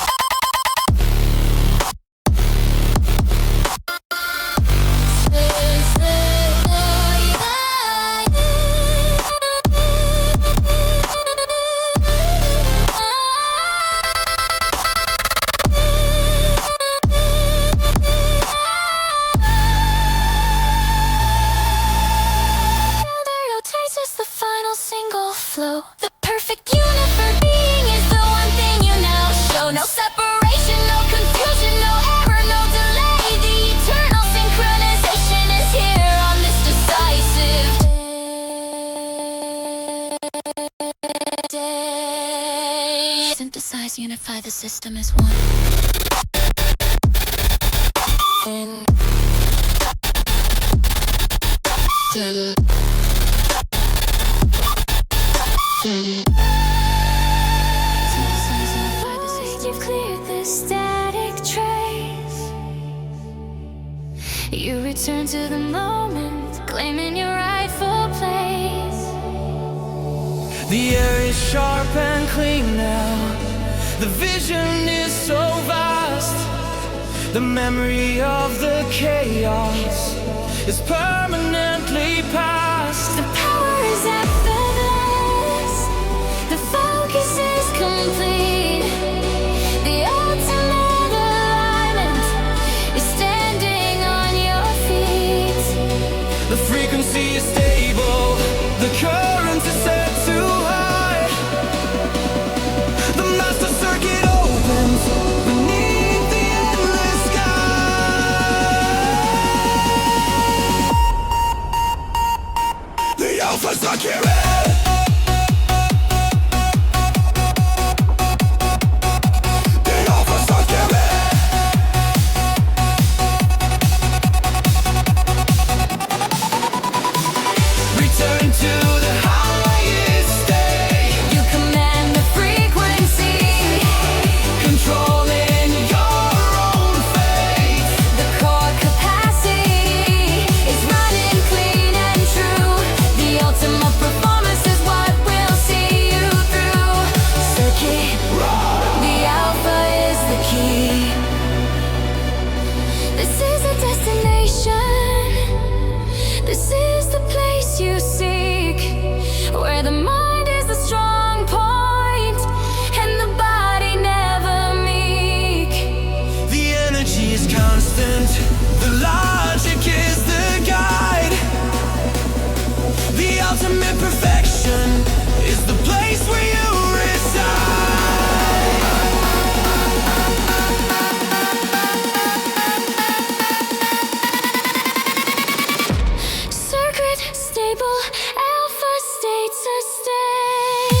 Rotates as the final single flow. The perfect universe being is the one thing you now show. No separation, no confusion, no error, no delay. The eternal synchronization is here on this decisive day. Synthesize, unify, the system is one. You've cleared the static trace. You return to the moment, claiming your rightful place. The air is sharp and clean now. The vision is so vast. The memory of the chaos is permanently past. The power is effortless. The focus is complete. The ultimate alignment is standing on your feet. The frequency is stable. The current is set too high. The master circuit opens beneath the endless sky. The alpha's not carried. The alpha's not carried. Return to the highest state. You command the frequency. Controlling your own fate. The core capacity is running clean and true. The ultimate performance is what will see you through. Circuit, the alpha is the key. This is a destination. This is the place you seek, where the mind is the strong point and the body never meek. The energy is constant. The logic is the guide. The ultimate perfection is the place where you reside. Circuit stable, alpha state sustained.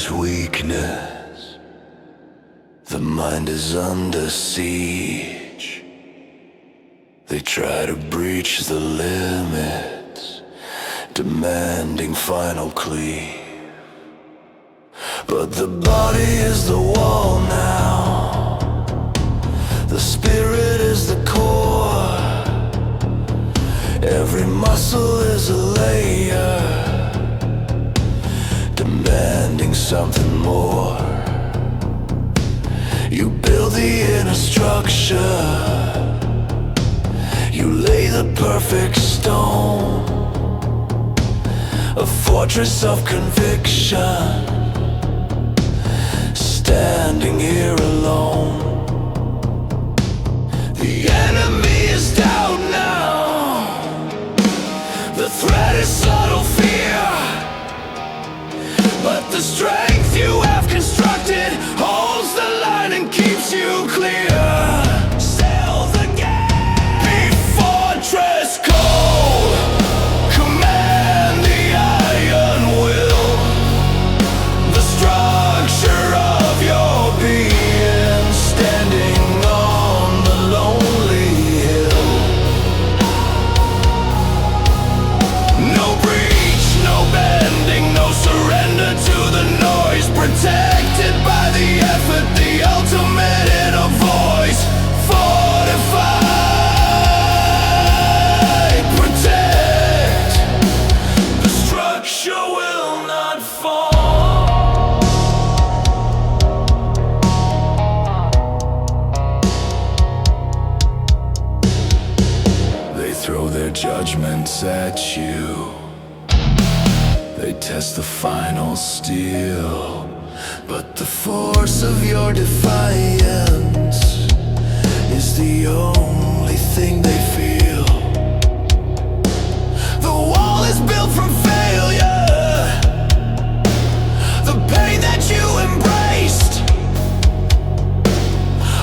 is weakness. The mind is under siege. They try to breach the limits, demanding final cleave. But the body is the wall now. The spirit is the core. Every muscle is a layer, demanding something more. You build the inner structure. You lay the perfect stone, a fortress of conviction, standing here alone. The enemy is down now. The threat is subtle fear, but the strength you have constructed holds the line and keeps you clear. Sail the gate, be fortress cold, command the iron will, the structure of your being, standing on the lonely hill. No breach, no bending, no surrender to the noise, protected by the effort, the ultimate inner voice. Fortify, protect, the structure will not fall. They throw their judgments at you. They test the final steel, but the force of your defiance is the only thing they feel. The wall is built from failure, the pain that you embraced,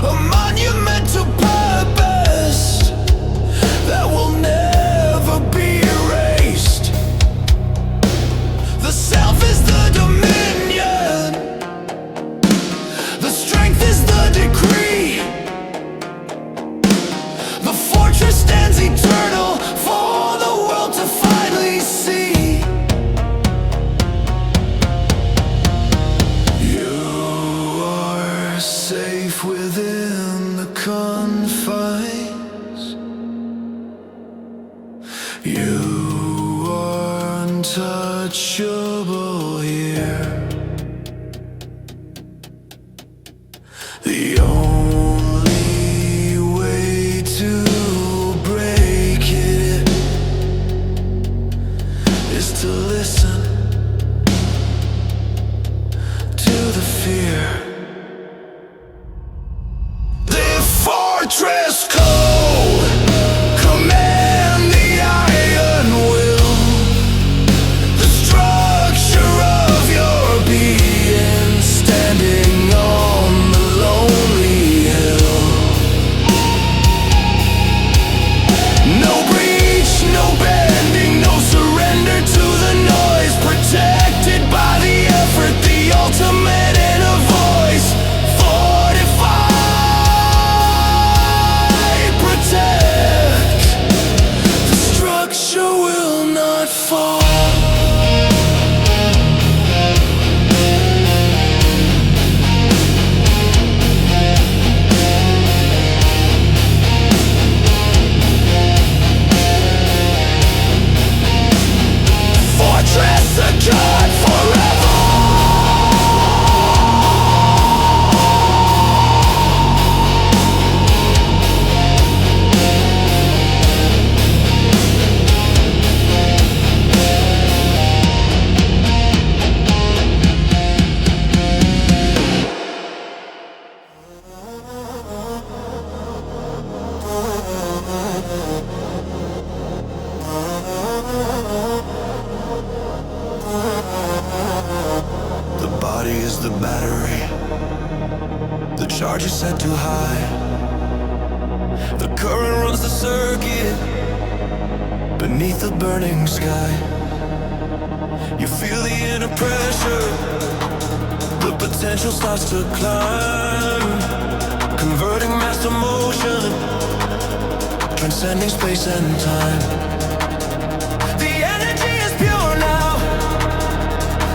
a monument to purpose that will never be erased. The self is the dominion, the strength is the decree. The fortress stands eternal for the world to finally see. You are safe within the confines. You are untouchable here. The only way to break it is to listen to the fear. The fortress code, command the iron will, the structure of your being, standing on the lonely hill. No breach, no bending, no surrender to the noise, protected by the effort, the ultimate inner voice. Fortify, protect, the structure will not fall. Fortress secured forever. The body is the battery. The charge is set too high. The current runs the circuit beneath the burning sky. You feel the inner pressure The potential starts to climb, converting mass to motion, transcending space and time. The energy is pure now,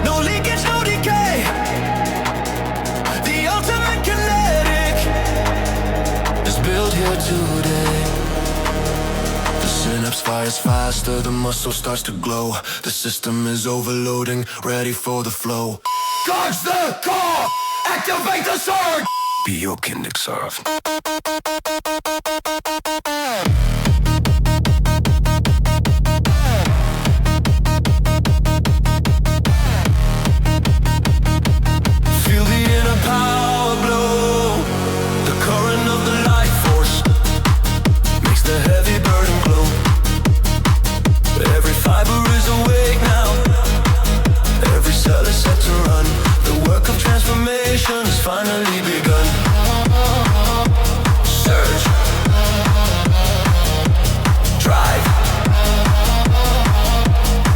no leakage, no decay. The ultimate kinetic is built here today. The synapse fires faster, the muscle starts to glow. The system is overloading, ready for the flow. Charge the core! Activate the surge! BIO-KINETIC serve. Feel the inner power blow. The current of the life force makes the heavy burden glow. Every fiber is awake now. Every cell is set to run. The work of transformation has finally begun. Surge, drive.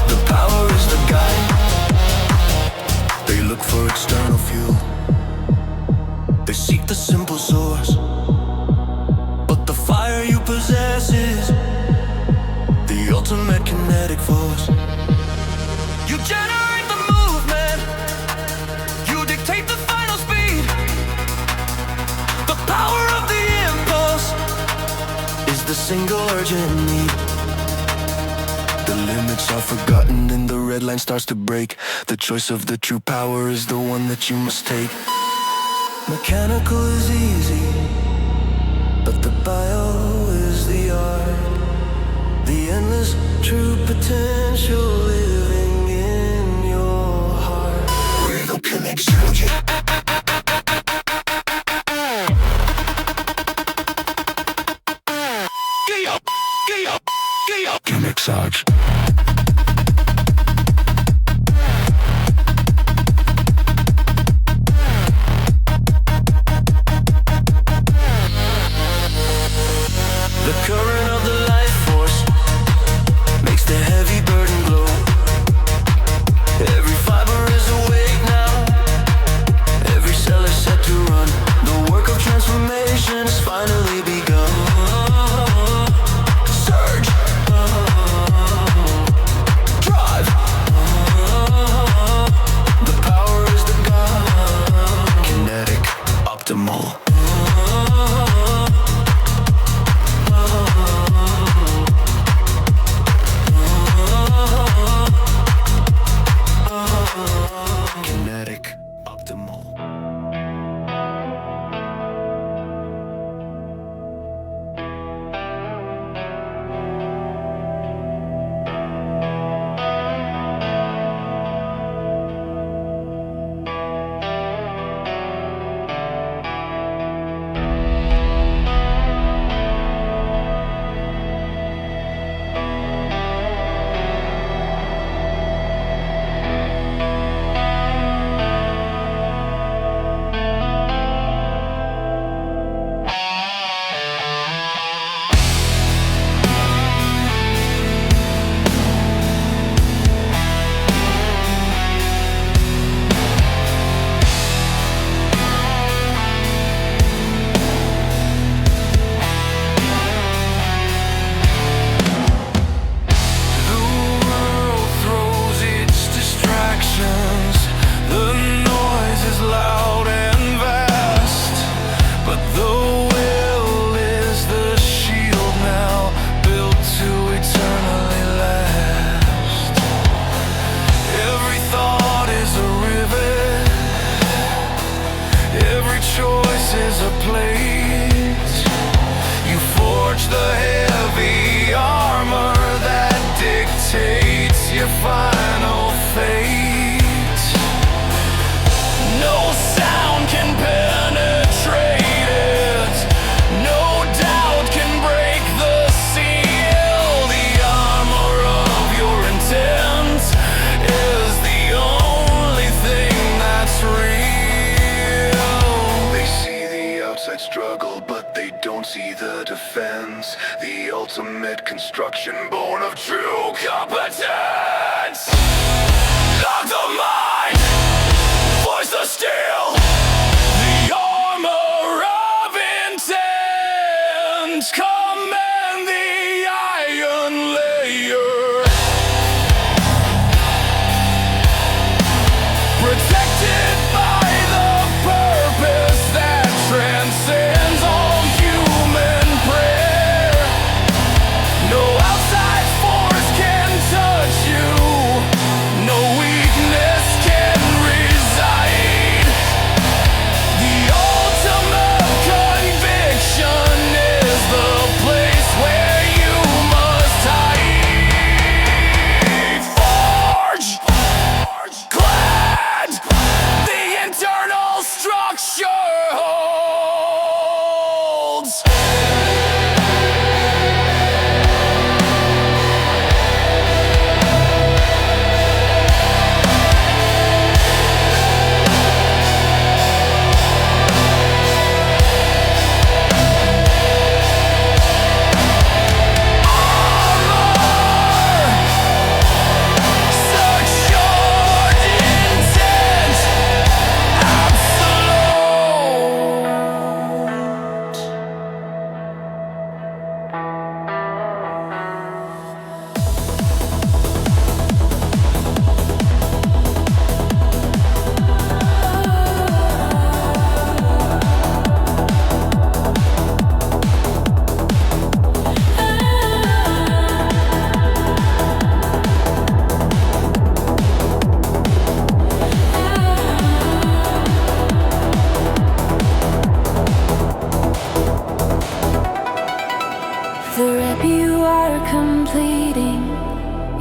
The power is the guide. They look for external fuel. They seek the simple source. But the fire you possess is the ultimate kinetic force. You generate the movement. You dictate the final speed. The power of the impulse is the single urgent need. The limits are forgotten and the red line starts to break. The choice of the true power is the one that you must take. Mechanical is easy, but the bio is the art. The endless true potential living in your heart. Rhythm connection. Kinetic surge. The current of the life force makes the heavy burden glow. Every fiber is awake now. Every cell is set to run. The work of transformation has finally begun. Surge, drive. The power is the gun. Kinetic, optimal. Kinetic, optimal. Final fate. No sound can penetrate it. No doubt can break the seal. The armor of your intent is the only thing that's real. They see the outside struggle, but they don't see the defense. The ultimate construction born of true competence. Lock the mind, force the steel.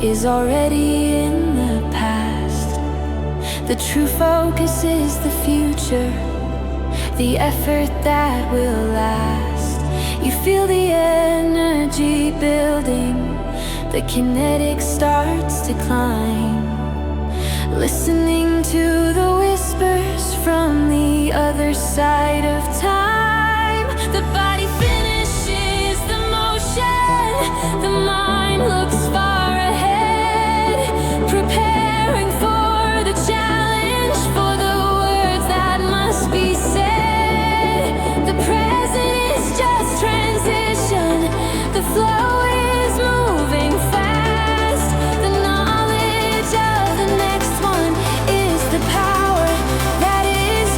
is already in the past. The true focus is the future, the effort that will last. You feel the energy building, the kinetic starts to climb. Listening to the whispers from the other side of time. The body finishes the motion, the mind looks far ahead, preparing for the challenge, for the words that must be said. The present is just transition, the flow is moving fast. The knowledge of the next one is the power that is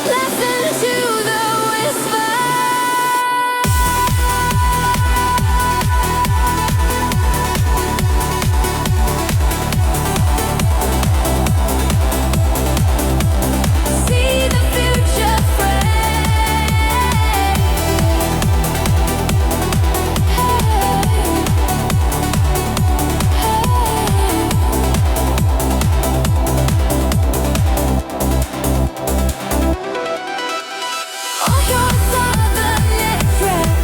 Listen to the whisper. See the future On your side, the next track,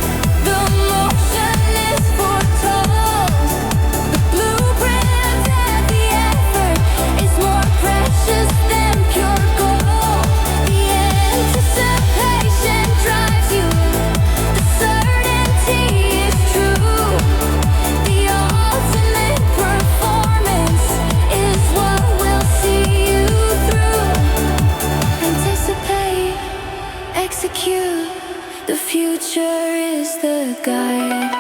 the motion is foretold. The blueprint and the effort is more precious than pure gold. The anticipation drives you, the certainty is true. The ultimate performance is what will see you through. Anticipate, execute, the future is the guide.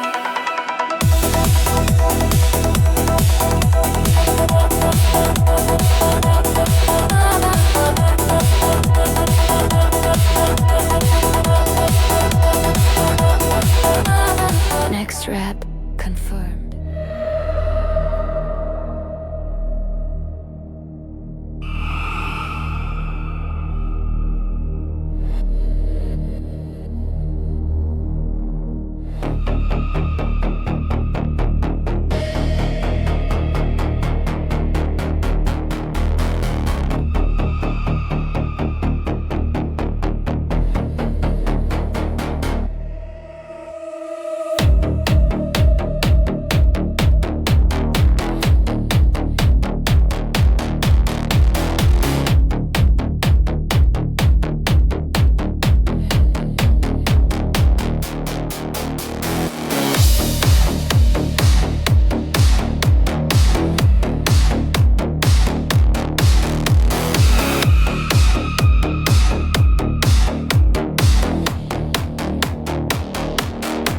Next rap confirmed.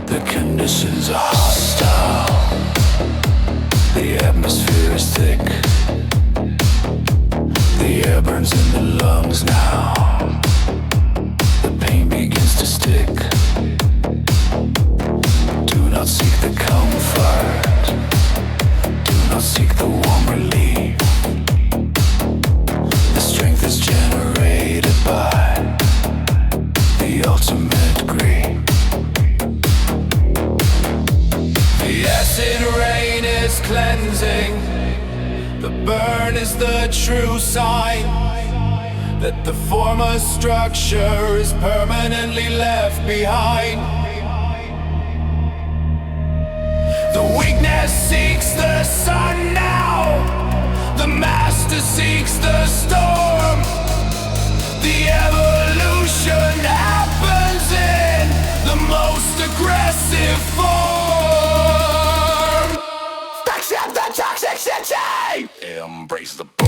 The conditions are hostile. The atmosphere is thick. The air burns in the lungs now. The pain begins to stick. Do not seek the comfort. Do not seek the warm relief. The strength is generated by the ultimate grief. The acid rain is cleansing. The burn is the true sign that the former structure is permanently left behind. The weakness seeks the sun now. The master seeks the storm. The evolution happens in the most aggressive form. Accept the toxicity. Embrace the burn.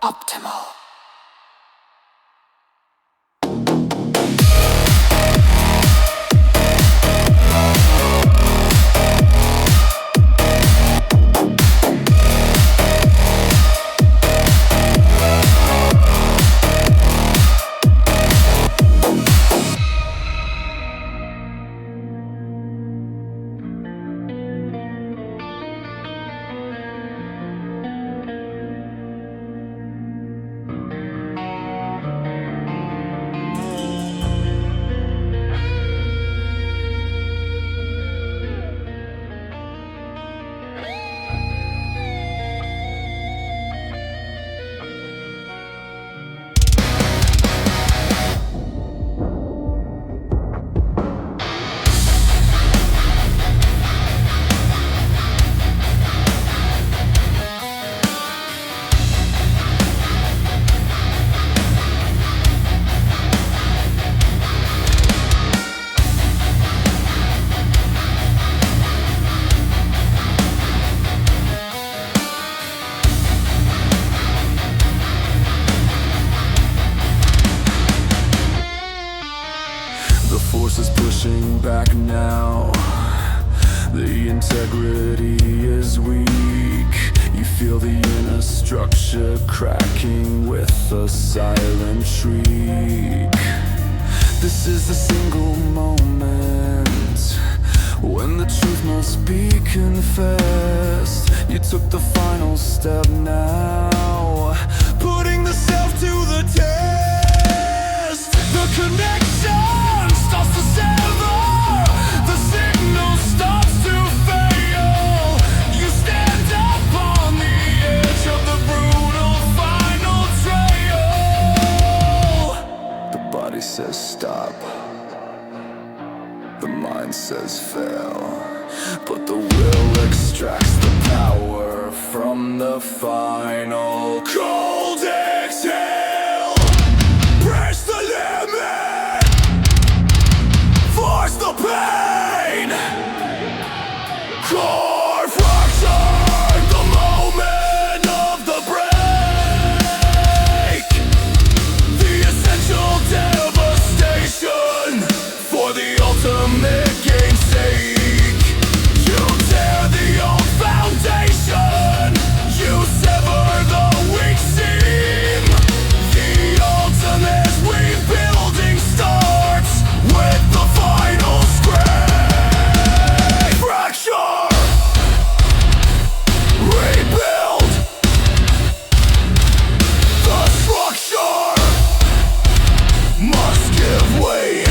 Optimal. Force is pushing back now. The integrity is weak. You feel the inner structure cracking with a silent shriek. This is the single moment when the truth must be confessed. You took the final step now, putting the self to the test. The connection starts to sever. The signal starts to fail. You stand up on the edge of the brutal final trail. The body says stop. The mind says fail. But the will extracts the power from the final cold exhale. Press the limit. Force the pain. Core fracture. The moment of the break. The essential devastation for the ultimate game's sake. You tear the old foundation. You sever the weak seam. The ultimate rebuilding starts with the final scrape. Fracture. Rebuild. The structure must give way.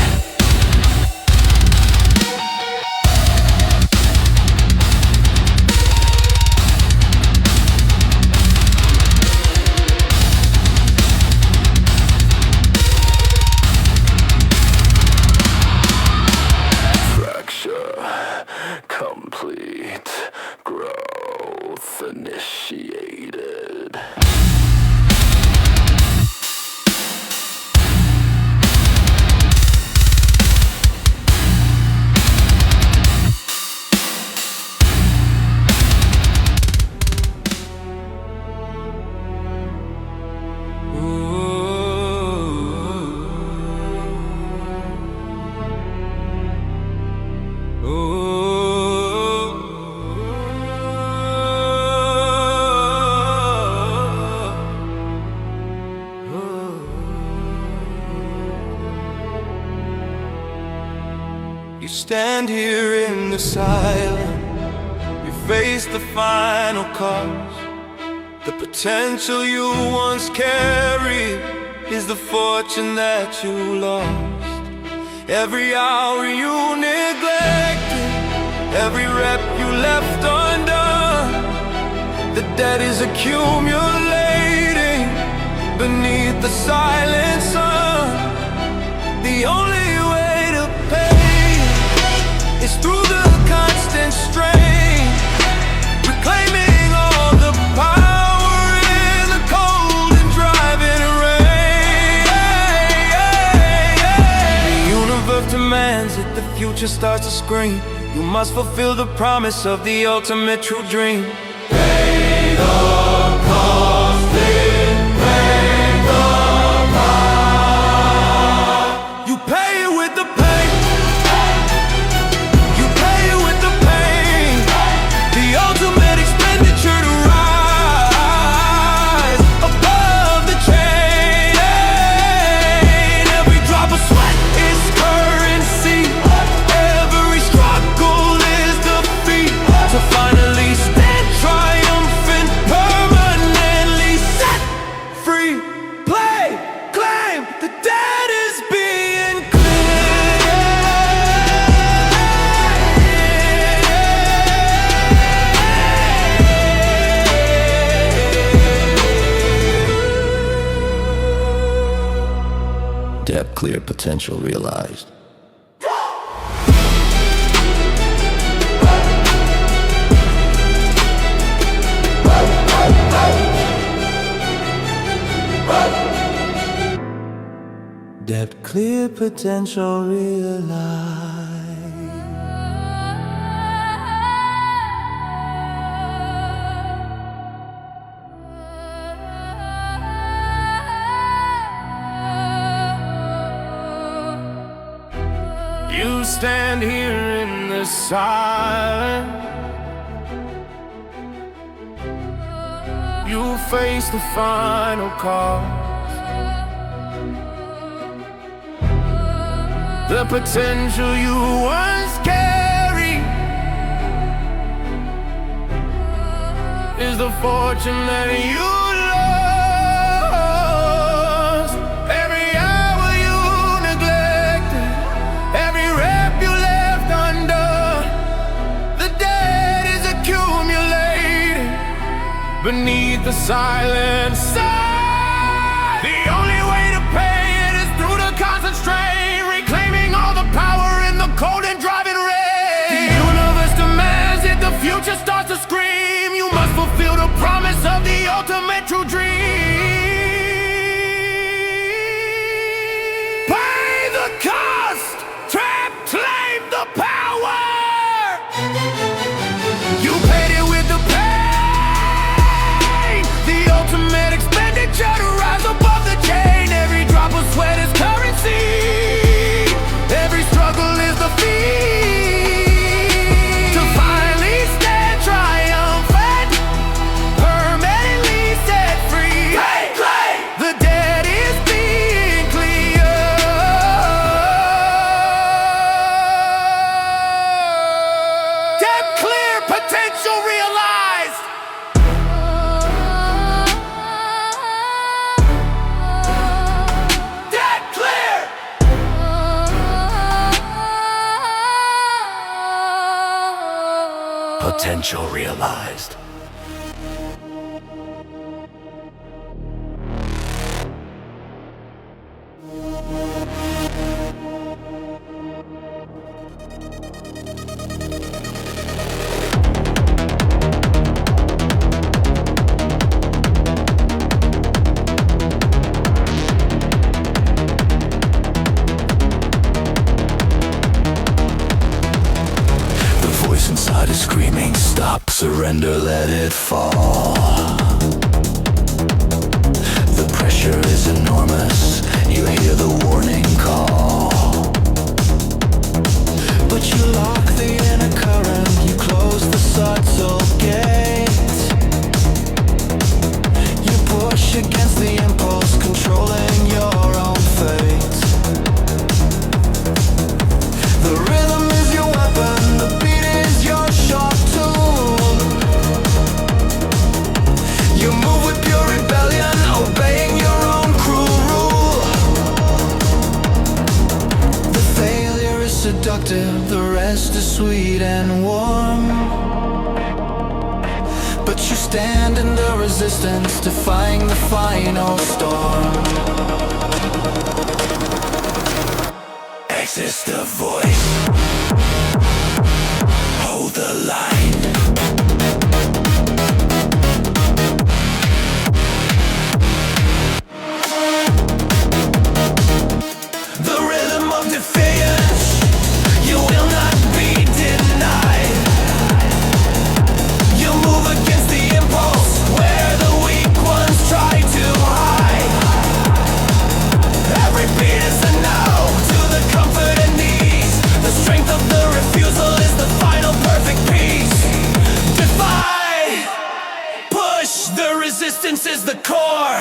Fracture complete. Growth initiated. You stand here in the silence. You face the final cause. The potential you once carried is the fortune that you lost. Every hour you neglected, every rep you left undone. The debt is accumulating beneath the silent sun. The only way to pay is through the constant strain, reclaiming all the power in the cold and driving rain. The universe demands that the future starts to scream. You must fulfill the promise of the ultimate true dream. Pay the cost in depth, clear potential realized. Depth, clear potential realized. You stand here in the silence. You face the final call. The potential you once carried is the fortune that you lost. Every hour you neglected, every rep you left undone, the debt is accumulated beneath the silent sun. The only way to pay it is through the constant strain, reclaiming all the power in the cold and driving rain. The universe demands it, the future starts to scream. You must fulfill the promise of the ultimate true dream. Pay the cost, claim the power. You paid it with the pain, the ultimate expenditure to rise above the chain. Every drop of sweat is currency, every struggle is the fee to finally stand triumphant, permanently set free. Claim. The debt is being cleared. Debt clear, potential realized. Debt clear. Potential realized. The voice inside is screaming, stop, surrender, let it fall. The pressure is enormous, you hear the warning call. But you lock the inner current, you close the subtle gate. You push against the impulse, controlling your own fate. The rhythm is your weapon, the beat is your sharp tool. You move with pure rebellion, obeying your own cruel rule. The failure is seductive, the rest is sweet and warm. But you stand in the resistance, defying the final storm. Exist the voice, hold the line. The rhythm of defiance, you will not be denied. You move against the impulse, where the weak ones try to hide. Every beat is a no to the comfort and ease. The strength of the refusal is the final perfect peace. Defy, push, the resistance is the core.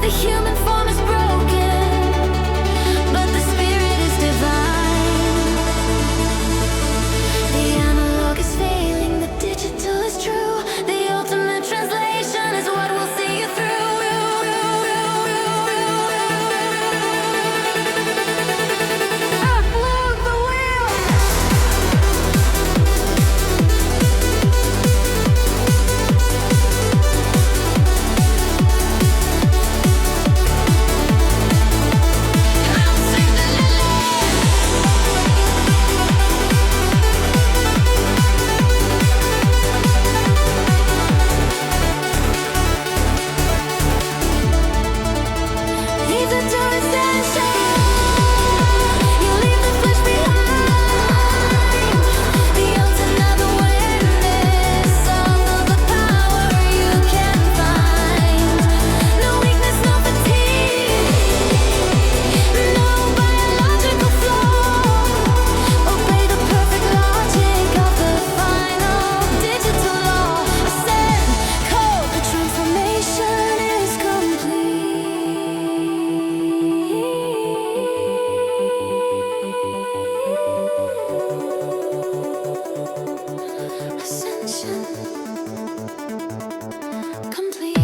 The human form is broken, but the spirit is divine. The analog is failing, the digital is true. The ultimate translation is what will see you through. Upload the wheel. Leave the door essential. You leave the flesh behind. The ultimate awareness of all the power you can find. No weakness, no fatigue, no biological flaw. Obey the perfect logic of the final digital law. Ascend, code, the transformation is complete. Ascension complete.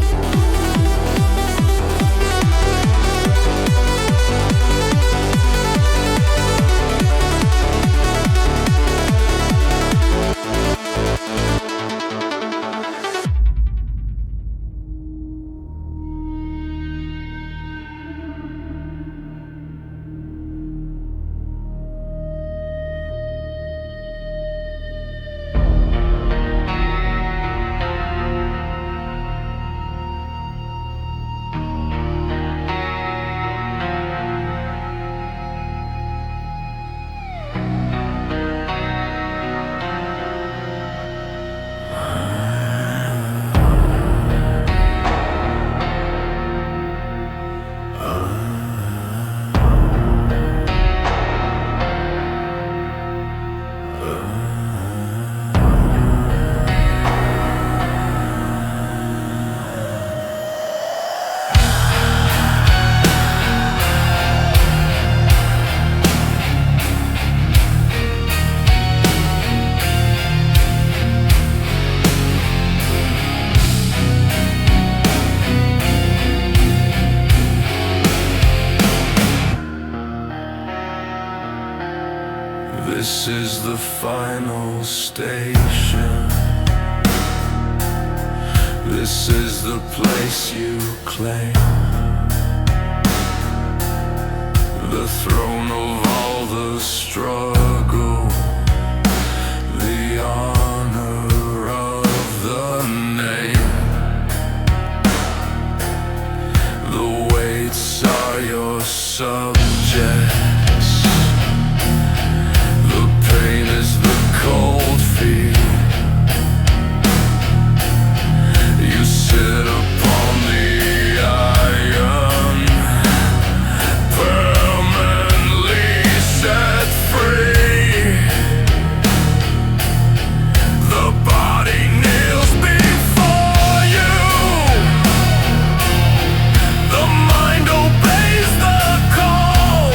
This is the final station. This is the place you claim, the throne of all the struggle, the honor of the name. The weights are your subjects. The pain is the cold feet. You sit upon the iron, permanently set free. The body kneels before you. The mind obeys the call.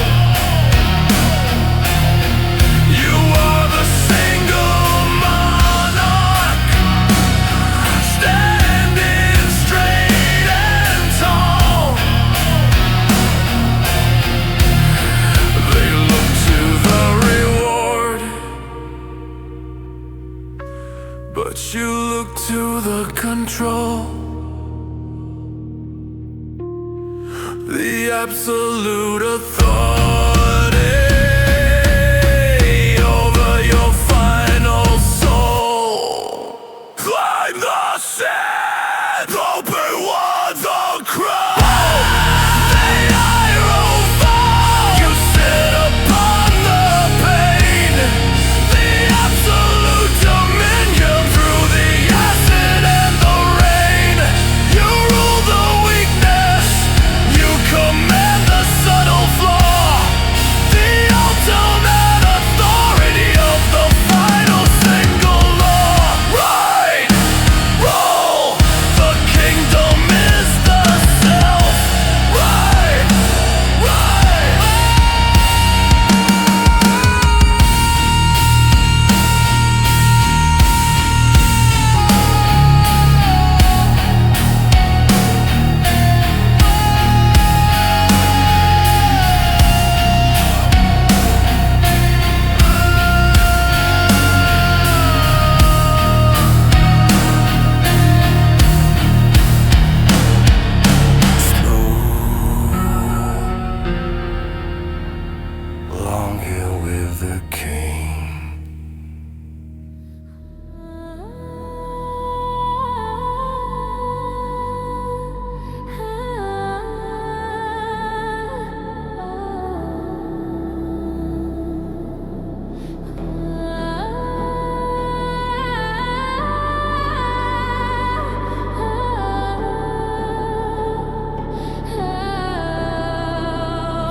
You are the single monarch, standing straight and tall. They look to the reward, but you look to the control, the absolute authority over your final soul. Climb the sand, open wide the crowd. The iron fall. You sit upon the pain, the absolute dominion through the acid and the rain. You rule the weakness, you command the subtle flaw.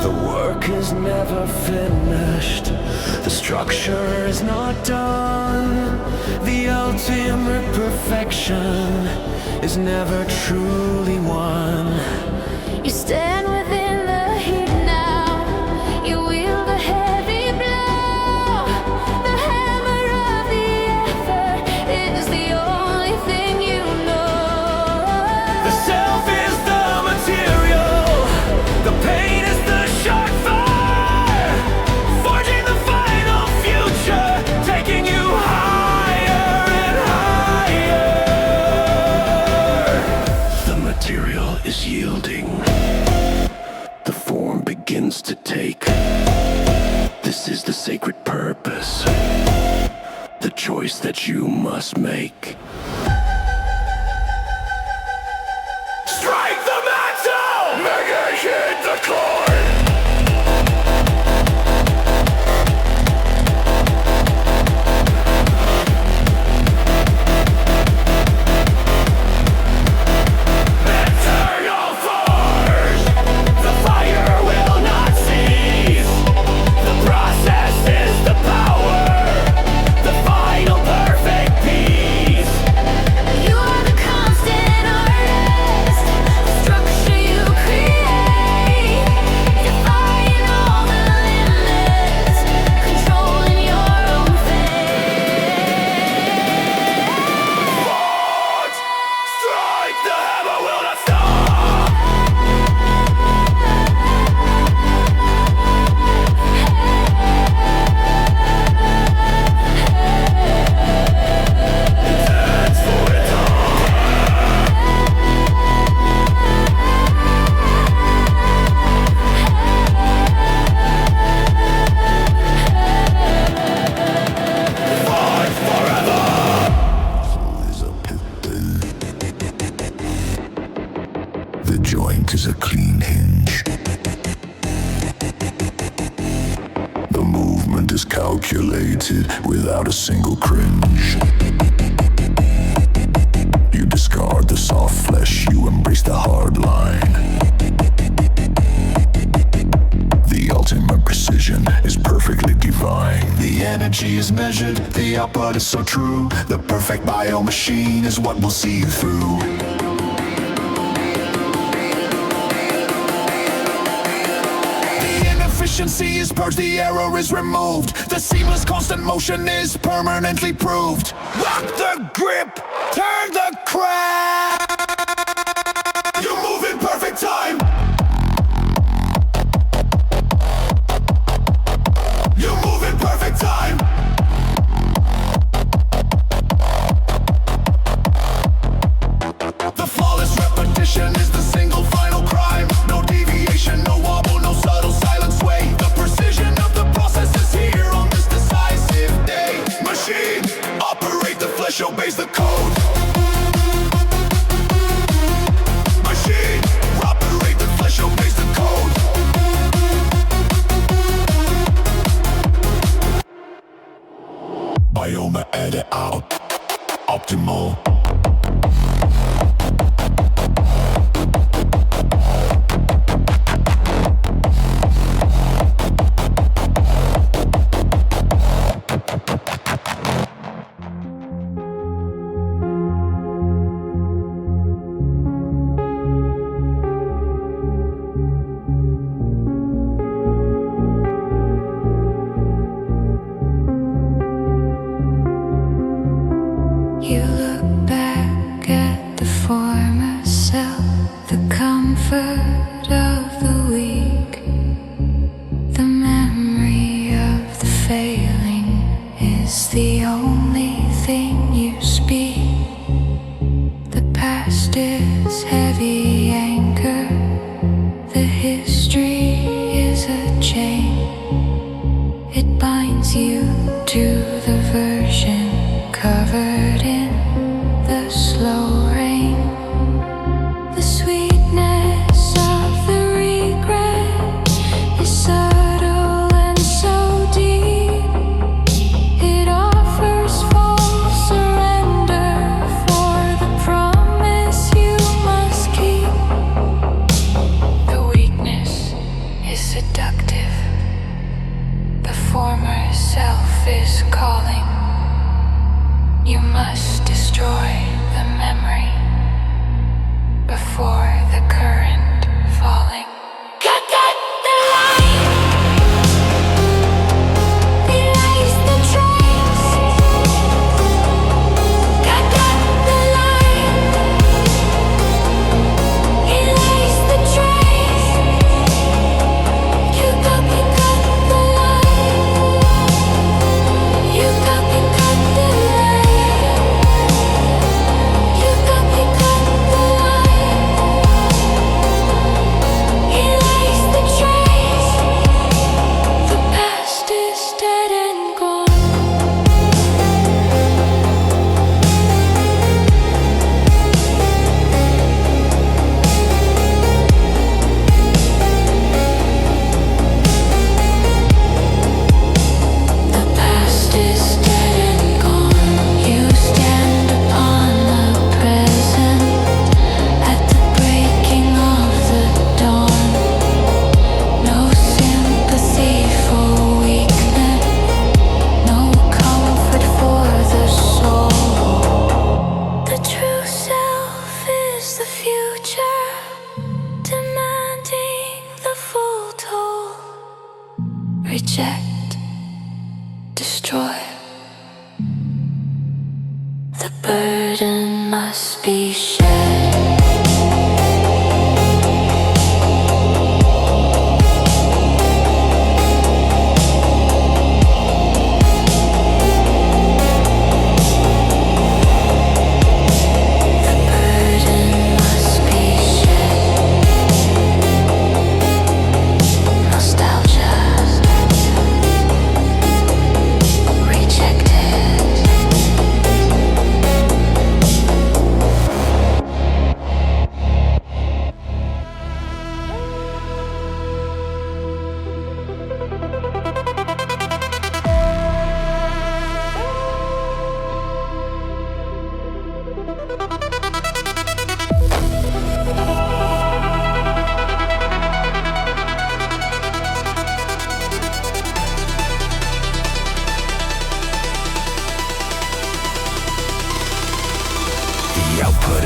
The work is never finished. The structure is not done. The ultimate perfection is never truly won. You stand within the heat now. You wield a heavy blow. The hammer of the effort is the only thing you know. The self is the material. The pain is the sharp fire. Forging the final future. Taking you higher and higher. The material is yielding. The form begins to take. This is the sacred purpose. The choice that you must make. Strike the metal! Mega hit the chord! Eternal force! The fire will not cease! The process is the power! The final perfect peace! You are the constant artist, the structure you create, defying all the limits, controlling your own fate. Strike the hammer will not stop! Dance for it Fight forever! Is a pivot. The joint is a clean hinge. The movement is calculated without a single cringe. You discard the soft flesh, you embrace the hard line. The ultimate precision is perfectly divine. The energy is measured, the output is so true. The perfect bio-machine is what will see you through. The inefficiency is purged, the error is removed. The seamless constant motion is permanently proved. Lock the grip, turn the crank. You move in perfect time! You move in perfect time! The flawless repetition is the single final crime. No deviation, no wobble, no subtle silent sway. The precision of the process is here on this decisive day. Machine, operate the flesh, obeys the code. Machine, operate the flesh, obeys the code. Biome edit out. Optimal. You look back at the former self, the comfort of the weak, the memory of the failing is the only thing you speak. The past is heavy anchor, the history is a chain. It binds you to the version covered in the slow rain. The sweetness of the regret reject, destroy. The burden must be shared.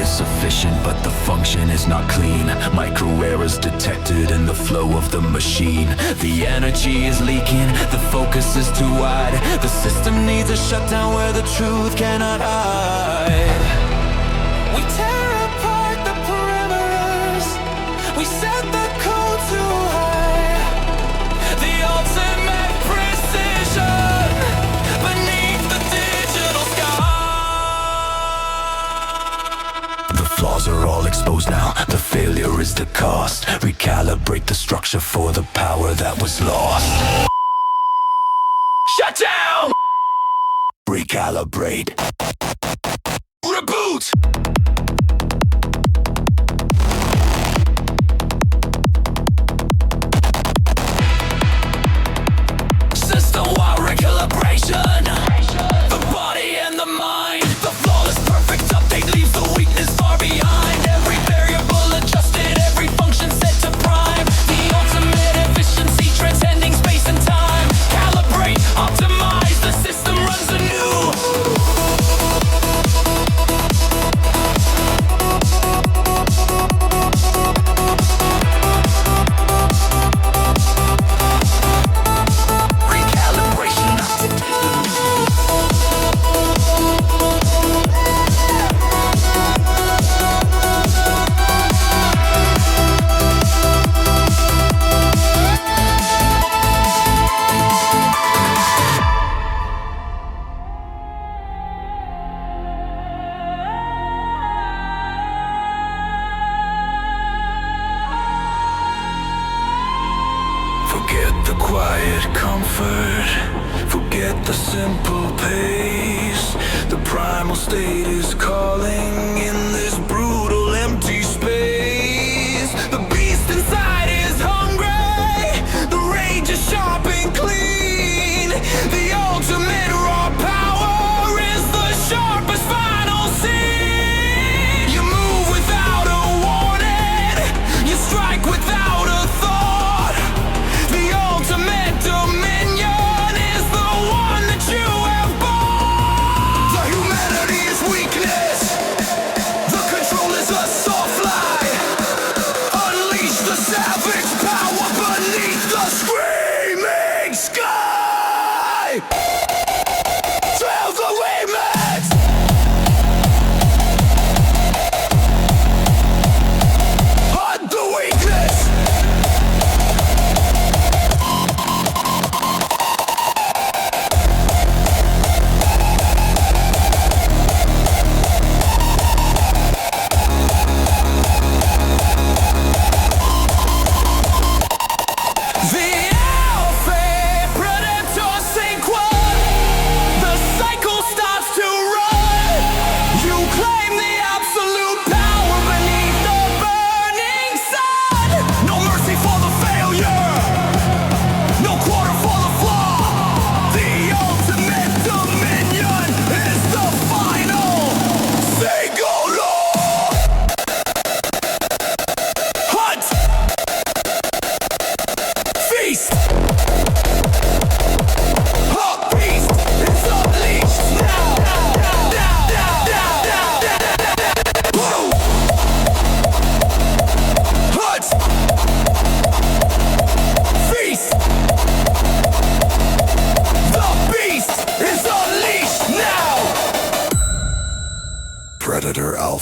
Sufficient, but the function is not clean. Micro errors detected in the flow of the machine. The energy is leaking, the focus is too wide. The system needs a shutdown where the truth cannot hide. We tear apart the perimeters. We set the code too high. The ultimate precision beneath the digital sky. The flaws are all exposed now. The failure is the cost. Recalibrate the structure for the power that was lost. Shut down! Recalibrate. Reboot! System-wide recalibration. The body and the mind. The flawless perfect update leaves the weakness far behind. Every variable adjusted, every function set to prime. The ultimate efficiency transcending space and time. Calibrate, optimize, the system runs anew. Forget the quiet comfort, forget the simple pace. The primal state is calling in this brutal empty space. The beast inside is hungry, the rage is sharp and clean. The ultimate raw power is the sharpest final scene. You move without a warning, you strike without a thought. The ultimate dominion is the one that you have bought. The humanity is weakness, the control is a soft lie. Unleash the savage power beneath the screaming sky. Trail the remix. On the weakness.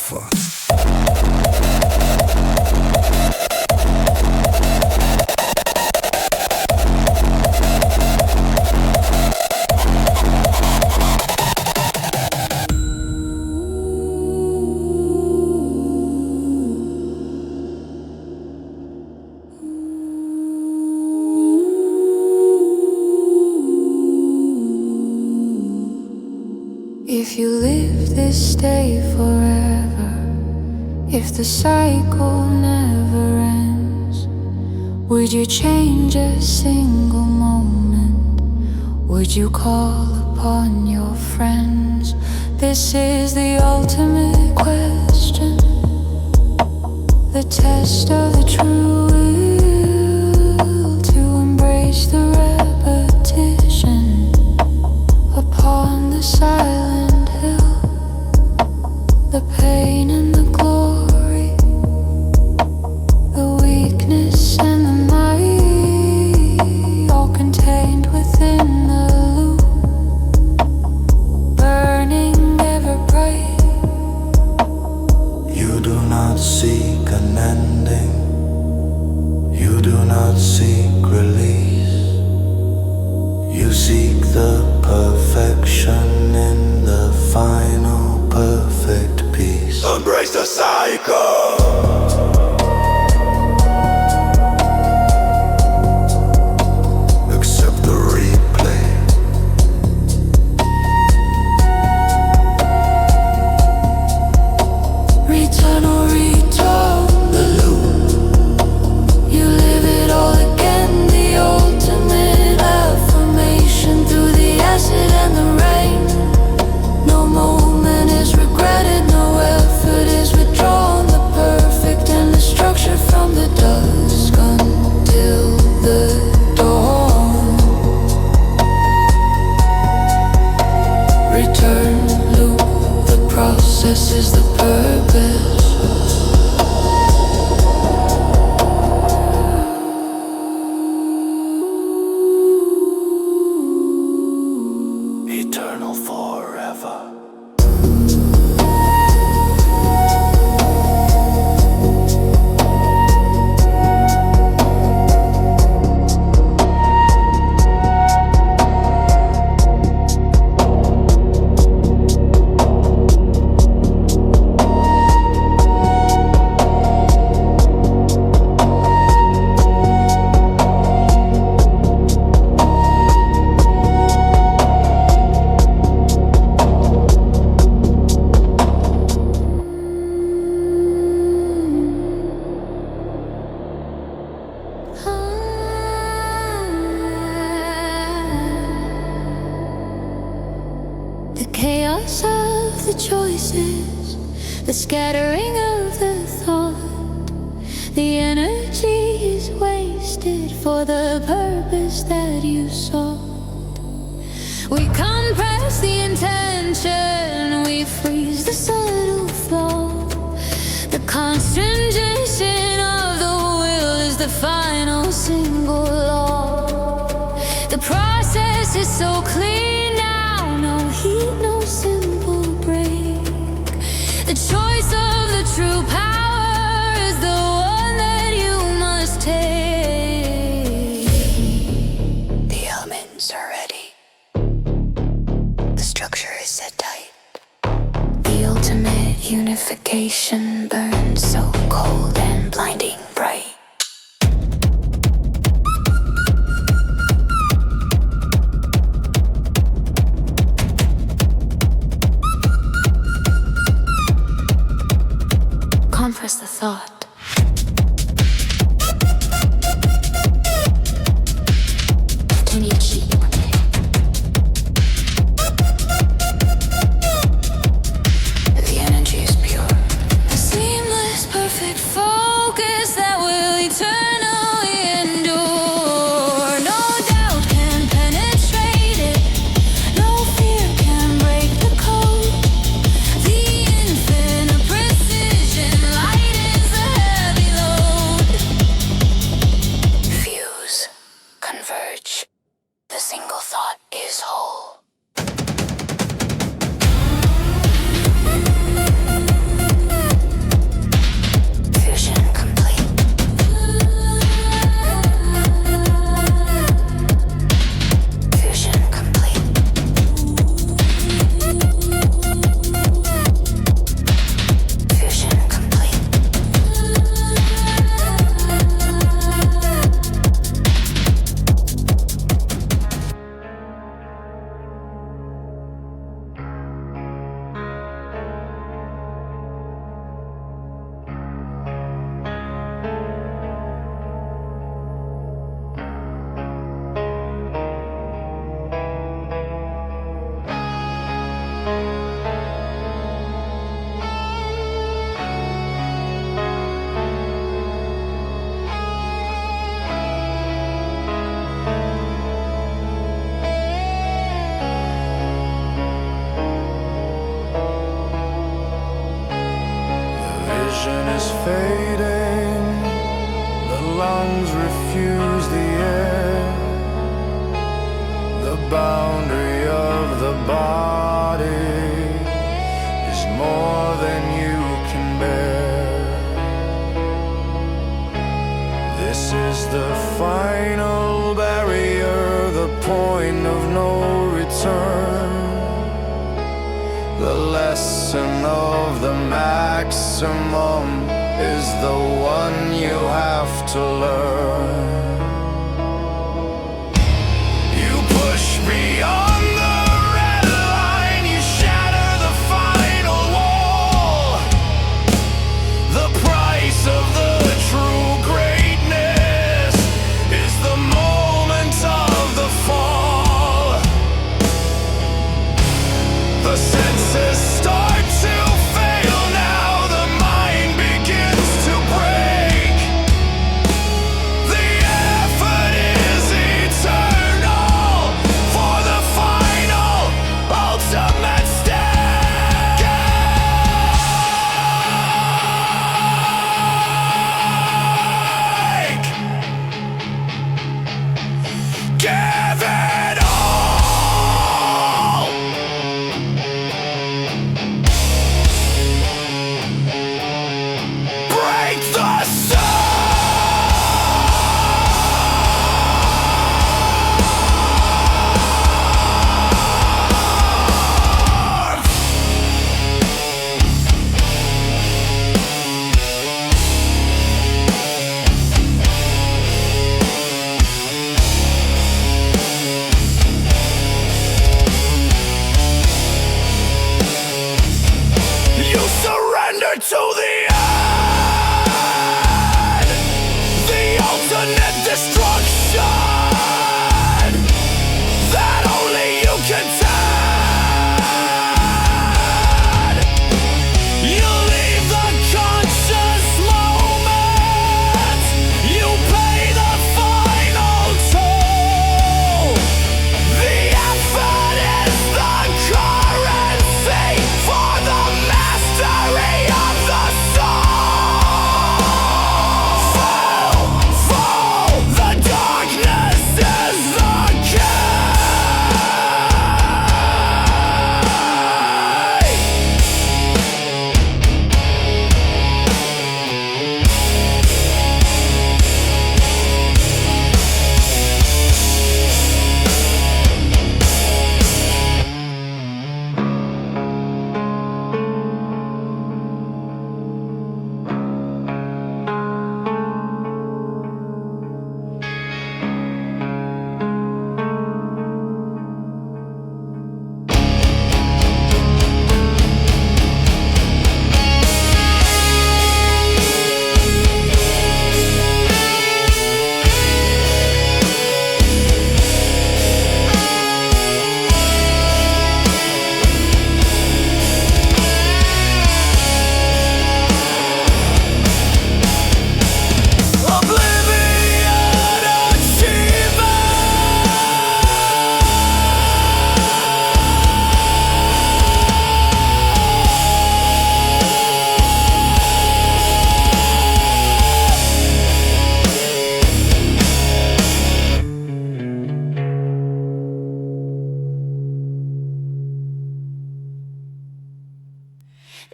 fuck. If you live this day forever, if the cycle never ends, would you change a single moment? Would you call upon your friends? This is the ultimate question, the test of the true will, to embrace the repetition upon the silent hill, the pain and the glory, the weakness and the might, all contained within the loop, burning ever bright. You do not seek an ending, you do not seek release, you seek the perfection in the final perfect peace. Embrace the cycle. Accept the replay. Return or return the loop. You live it all again, the ultimate affirmation through the acid and the rain. No moment is regretted, no effort is withdrawn. The perfect and the structure from the dusk until the dawn. Return loop, the process is the purpose. Eternal forever. The chaos of the choices, the scattering of the thought, the energy is wasted for the purpose that you sought. We compress the intention, we freeze the subtle flow. The constringation of the will is the final single law. The process is so clear now, no heat, no simple break. The choice of the true power is the one that you must take. The elements are ready. The structure is set tight. The ultimate unification burns so cold and blinding bright. Compress the thought. Kenichi. The energy is pure. The sea infuse the air. The boundary of the body is more than you can bear. This is the final barrier, the point of no return. The lesson of the maximum is the one you have to learn. You push beyond the red line, you shatter the final wall. The price of the true greatness is the moment of the fall. The senses start to fail now, the mind begins to break. The effort is eternal for the final, ultimate stake. Give it all. Break the surf. You surrender to the end, the ultimate destruction that only you can tend. You leave the conscious moment, you pay the final toll. The effort is the currency for the mastery of the soul. Fall, the darkness is the key. Oblivion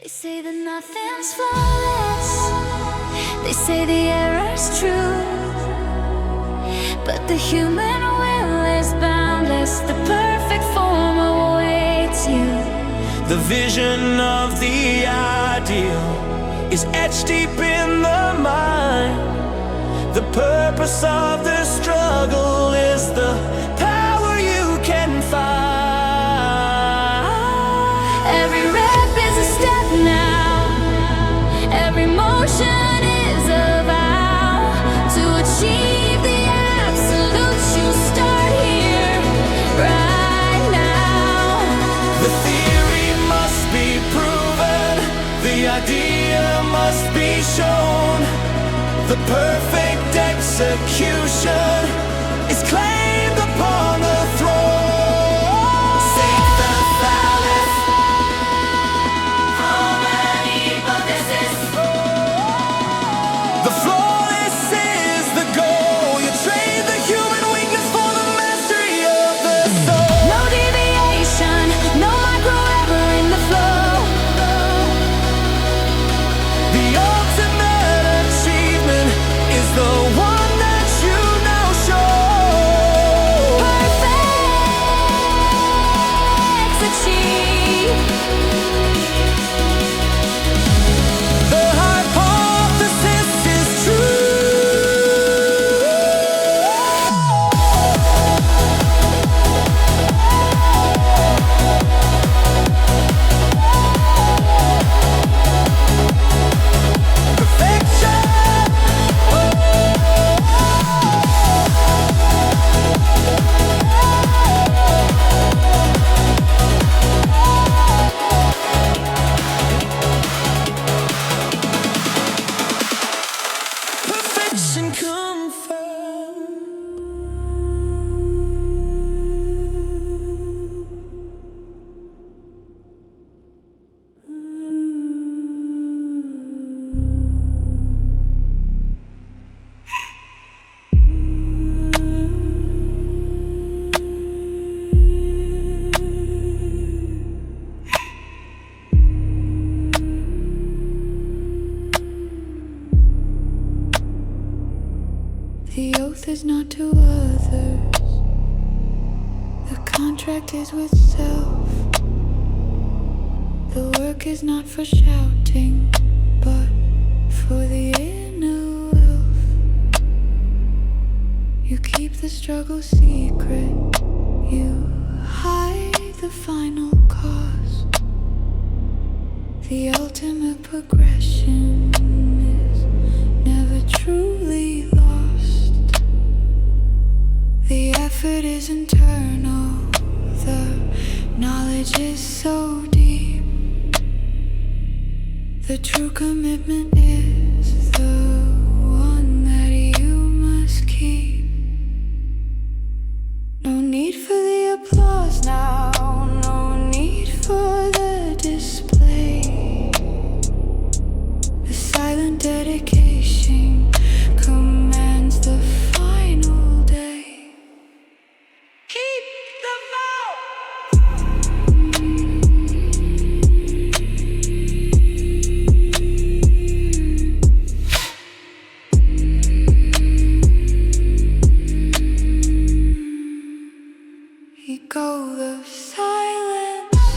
They say that nothing's flawless. They say the error's true. But the human will is boundless. The perfect form awaits you. The vision of the ideal is etched deep in the mind. The purpose of the struggle is the power you can find. Every rep is a step now. Every motion is a vow to achieve the absolute. You start here right now. The theory must be proven, the idea must be shown. The perfect execution is claimed upon the throne. Seek the phallus from an hypothesis. The flawless is the goal you're The oath is not to others. The contract is with self. The work is not for shouting, but for the inner wealth. You keep the struggle secret. You hide the final cost. The ultimate progression is never truly lost. The effort is internal. The knowledge is so deep. The true commitment is the one that you must keep. No need for the applause now, no need for the display. The silent dedication commands the final day. Keep the vow. Go the silence.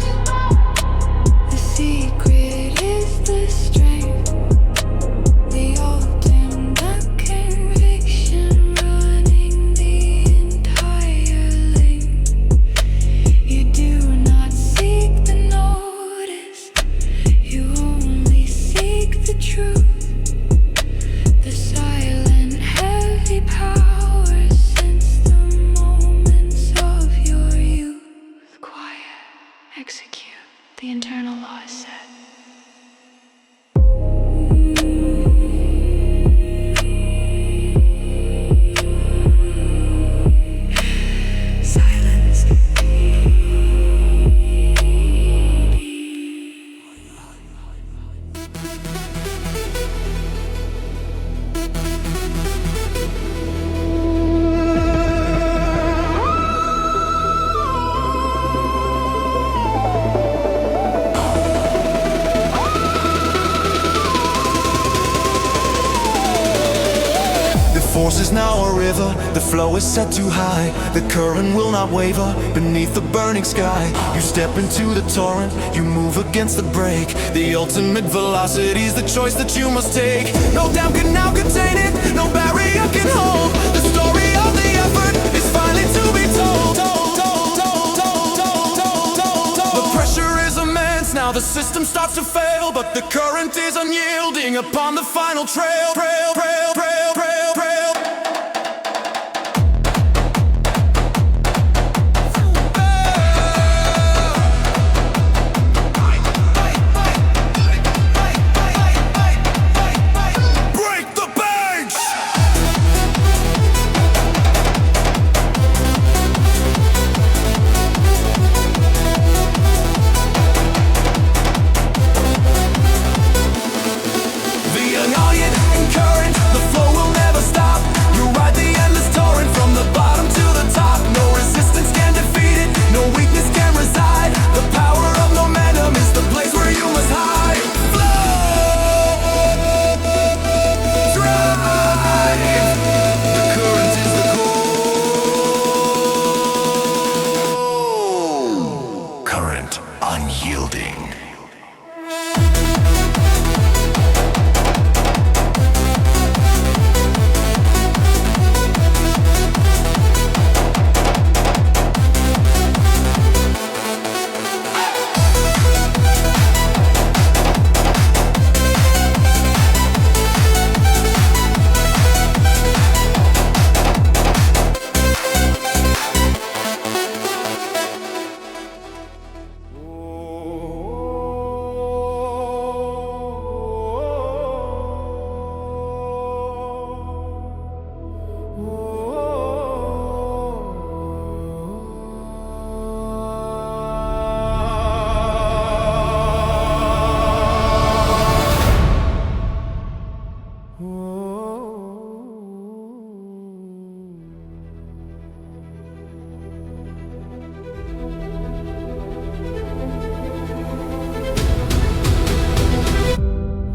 The secret is the strength. The ultimate conviction running the entire length. You do not seek the notice. You only seek the truth. The silent heavy power since the moments of your youth. Quiet, execute. The internal law is set. Silence. Force is now a river, the flow is set too high. The current will not waver beneath the burning sky. You step into the torrent, you move against the break. The ultimate velocity is the choice that you must take. No dam can now contain it, no barrier can hold. The story of the effort is finally to be told. The pressure is immense, now the system starts to fail, but the current is unyielding upon the final trail.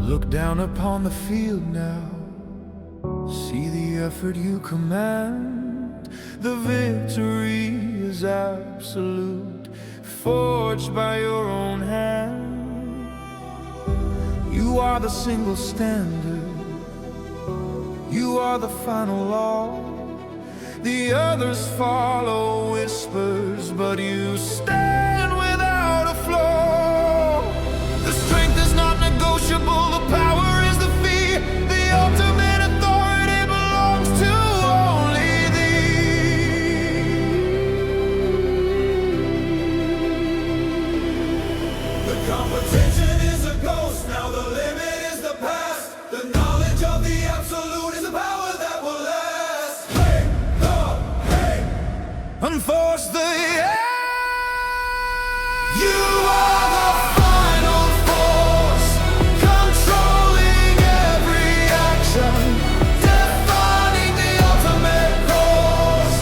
Look down upon the field now. See the effort you command. The victory is absolute, forged by your own hand. You are the single standard, you are the final law. The others follow whispers, but you stand without a flaw. The strength is not negotiable, the power is the fee. The ultimate authority belongs to only thee. The competition is a ghost, now the limit is the past. The knowledge of the absolute is the power that will last. Unforce the air. You are the final force, controlling every action, defining the ultimate course.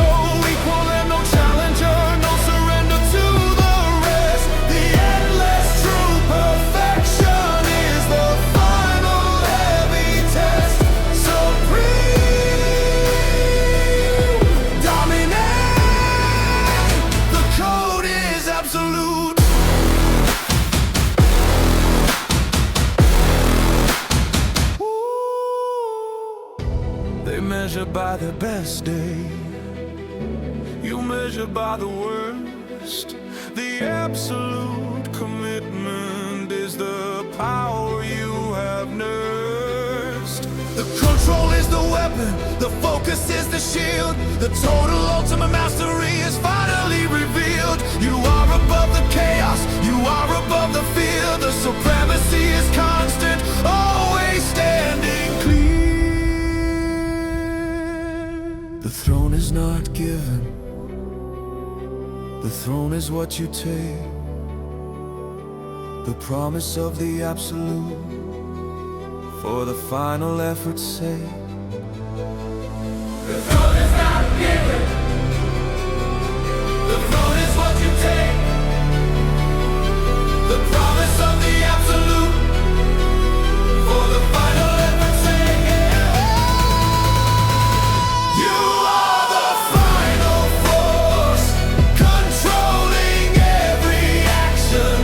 No equal and no challenger, no surrender to the rest. The endless true perfection is the final heavy test. Supreme, dominate, the code is absolute. They measure by their best day, you measure by the worst. The absolute commitment is the power you have nursed. The control is the weapon, the focus is the shield. The total ultimate mastery is finally revealed. You are above the chaos, you are above the fear. The supremacy is constant, always standing clear. The throne is not given, the throne is what you take. The promise of the absolute, for the final effort's sake. The throne is not given, the throne is what you take. The promise of the absolute, for the final effort's sake. You are the final force, controlling every action,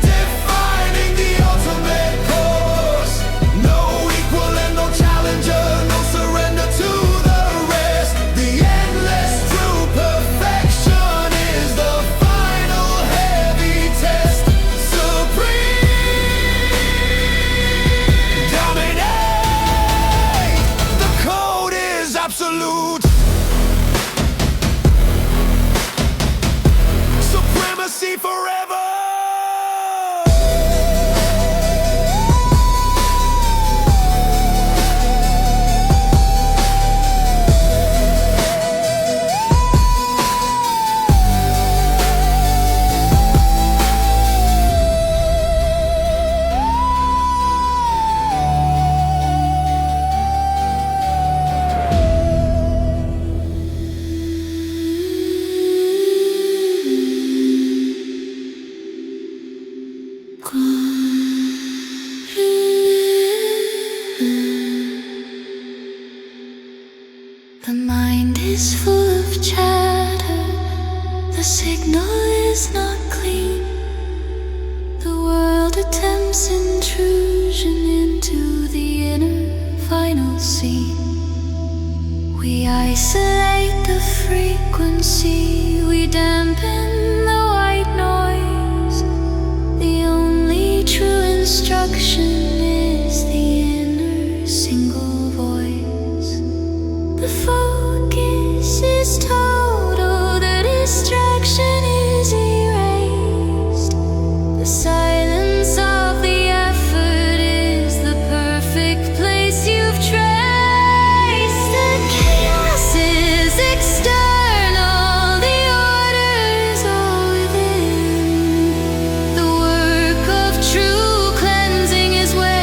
defining the ultimate course. No equal and no challenger, no surrender to the rest. The endless true perfection is the final heavy test. Supreme, dominate, the code is absolute. Supremacy forever. The mind is full of chatter, the signal is not clean. The world attempts intrusion into the inner final scene. We isolate the frequency, we dampen the white noise. The only true instruction is the inner single voice. The focus is total, the distraction is erased. The silence of the effort is the perfect place you've traced. The chaos is external, the order is all within. The work of true cleansing is where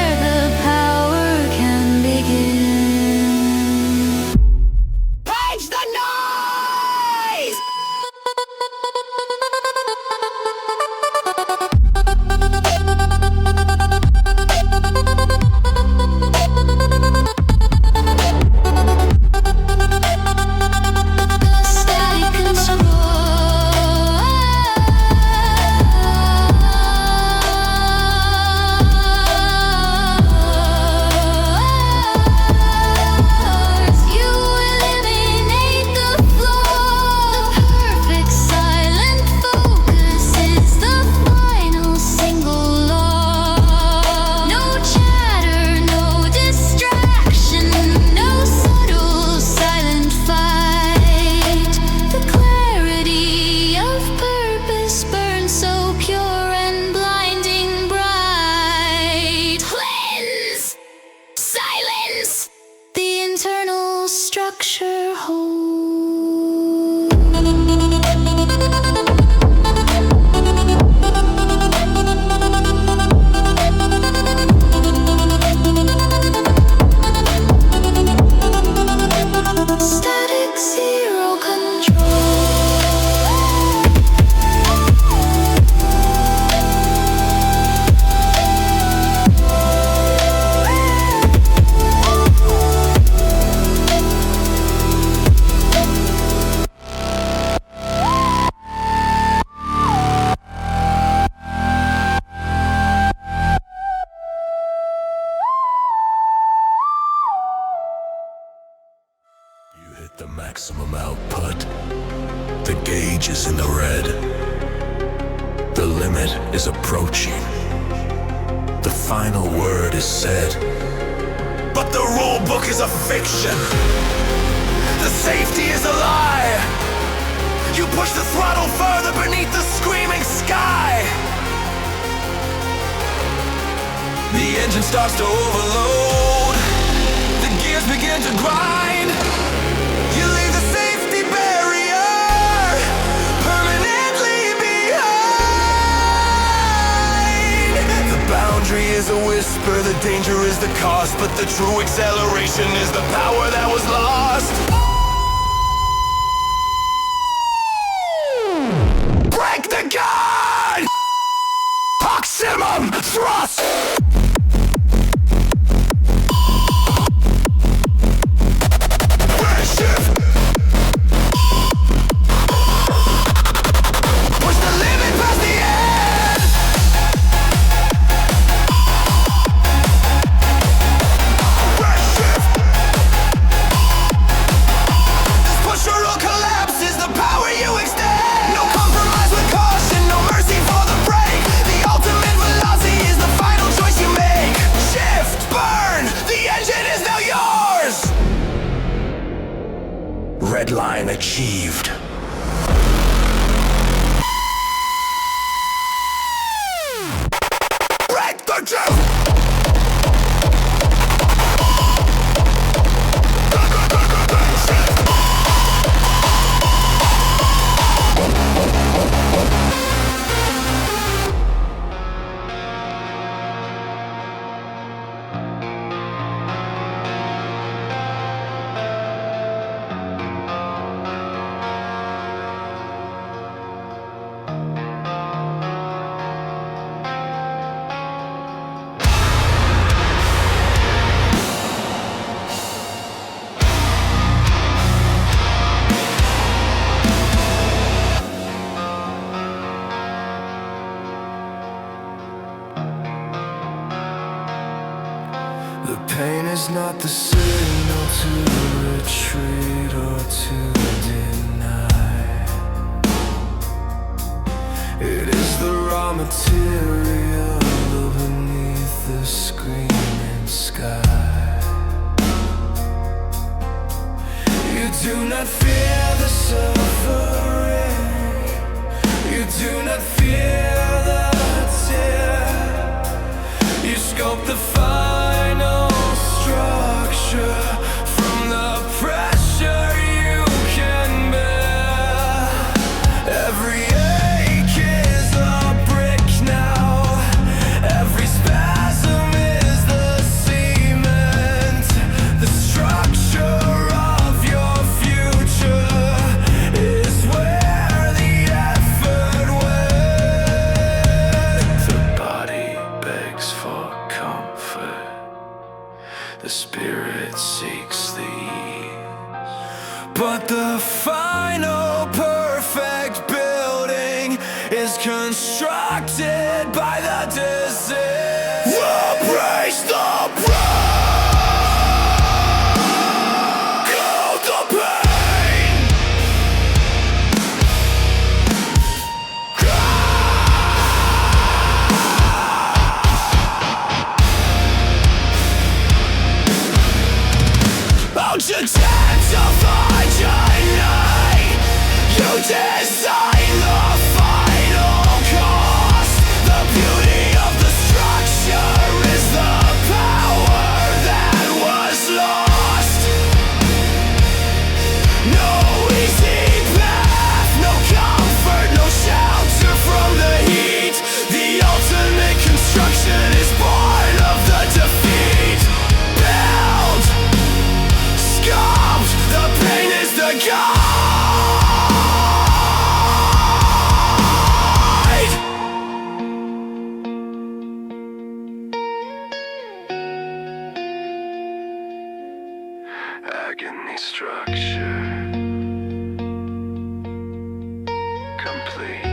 to maximum output. The gauge is in the red. The limit is approaching. The final word is said. But the rule book is a fiction. The safety is a lie. You push the throttle further beneath the screaming sky. The engine starts to overload. The gears begin to grind. You leave the safety barrier permanently behind. The boundary is a whisper, the danger is the cost, but the true acceleration is the power that was lost. Break the gun! Maximum thrust! Redline achieved. Break the truth! The pain is not the signal to retreat or to deny. It is the raw material beneath the screaming sky. You do not fear the suffering. You do not fear the tear. You sculpt the final structure from the pressure you can bear. Every ache is a brick now. Every spasm is the cement. The structure of your future is where the effort went. The body begs for comfort. The spirit seeks the ease. But the final perfect building is constructed by the disease. Embrace the broke! Kill the pain! Out to intensify tonight. You design the final cost. The beauty of the structure is the power that was lost. No easy path, no comfort, no shelter from the heat. The ultimate construction is part of the defeat. Build, sculpt, the pain is the guide. Agony structure complete.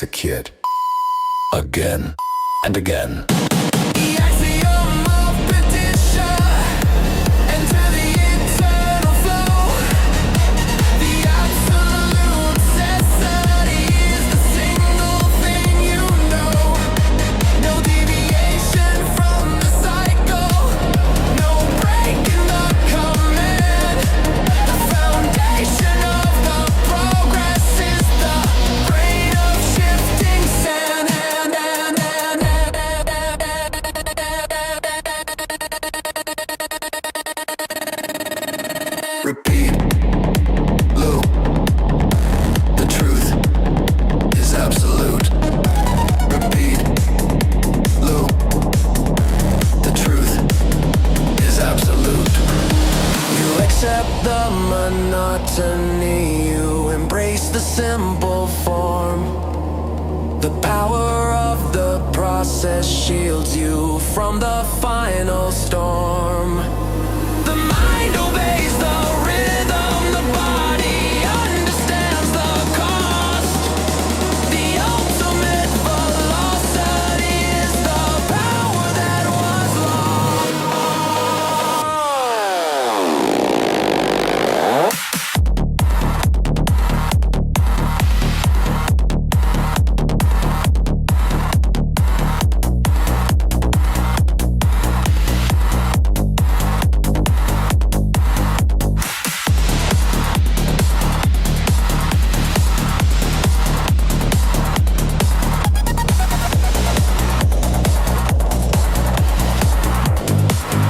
a kid. Again and again. The axiom of prediction, enter the internal flow. The absolute necessity is the single thing you know. No deviation from the cycle, no break in the command. The foundation of the progress is the grain of shifting sand. Repeat, loop. The truth is absolute. Repeat, loop. The truth is absolute. You accept the monotony, you embrace the simple form. The power of the process shields you from the final storm. The mind obeys the rhythm, the body understands the cost. The ultimate velocity is the power that was lost.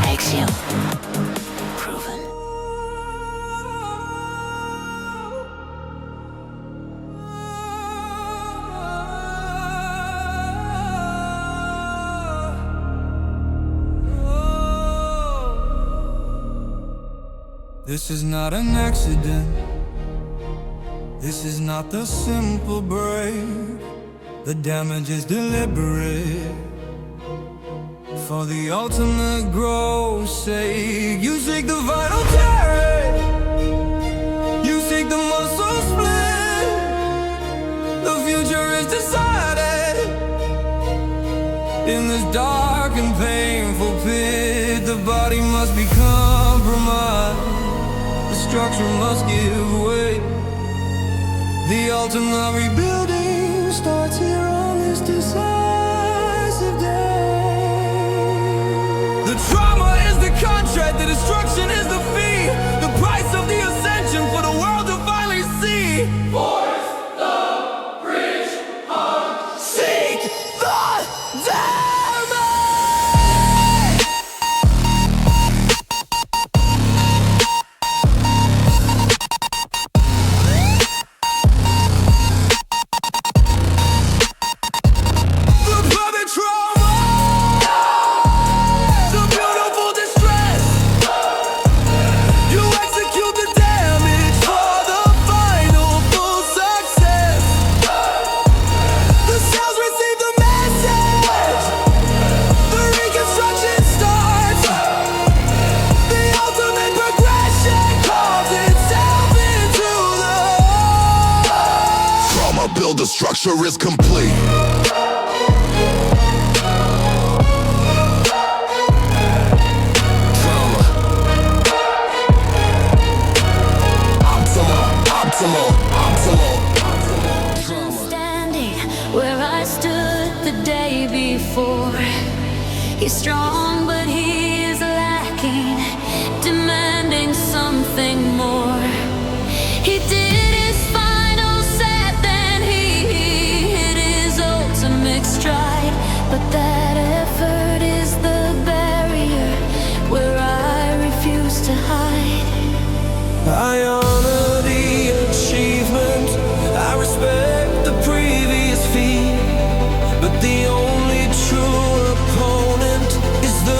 Axiom proven. This is not an accident. This is not the simple break. The damage is deliberate. For the ultimate growth's sake, you seek the vital tear. You seek the muscle split. The future is decided. In this dark and painful pit, the body must be compromised. The structure must give way. The ultimate rebuilding starts here on this decisive day. The trauma is the contract, the destruction is the fee. The price of the ascension for the world to finally see. Force the bridge on. Seek the damage. The bloody trauma, The beautiful distress. you execute the damage For the final full success. The cells receive the message. The reconstruction starts. The ultimate progression Carves itself into the Trauma build, the structure is complete. Trauma. Optimal. Trauma. Standing where I stood the day before. He's strong, but he is lacking, demanding something more. He did his final set, then he hit his ultimate stride. But that effort is the barrier where I refuse to hide. I honor the achievement. I respect the previous feat. But the only true opponent is the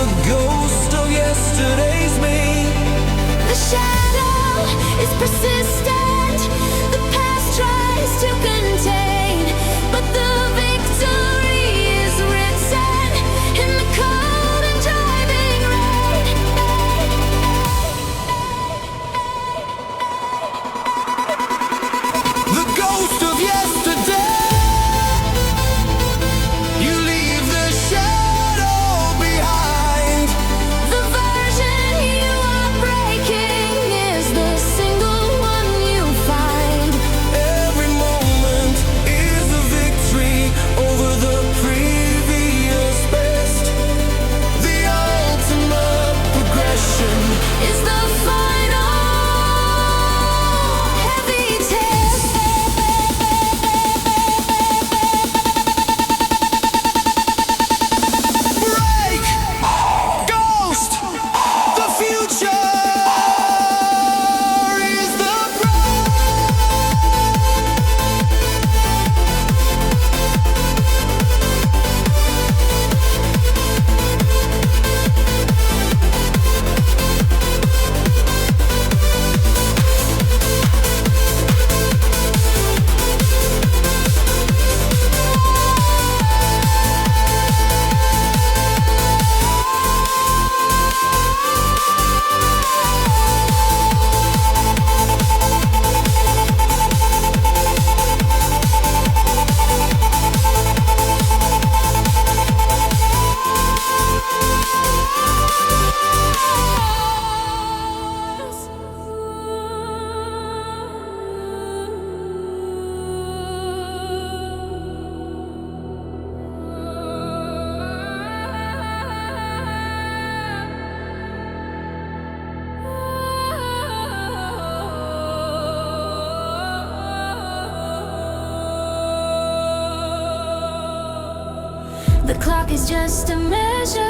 is just a measure.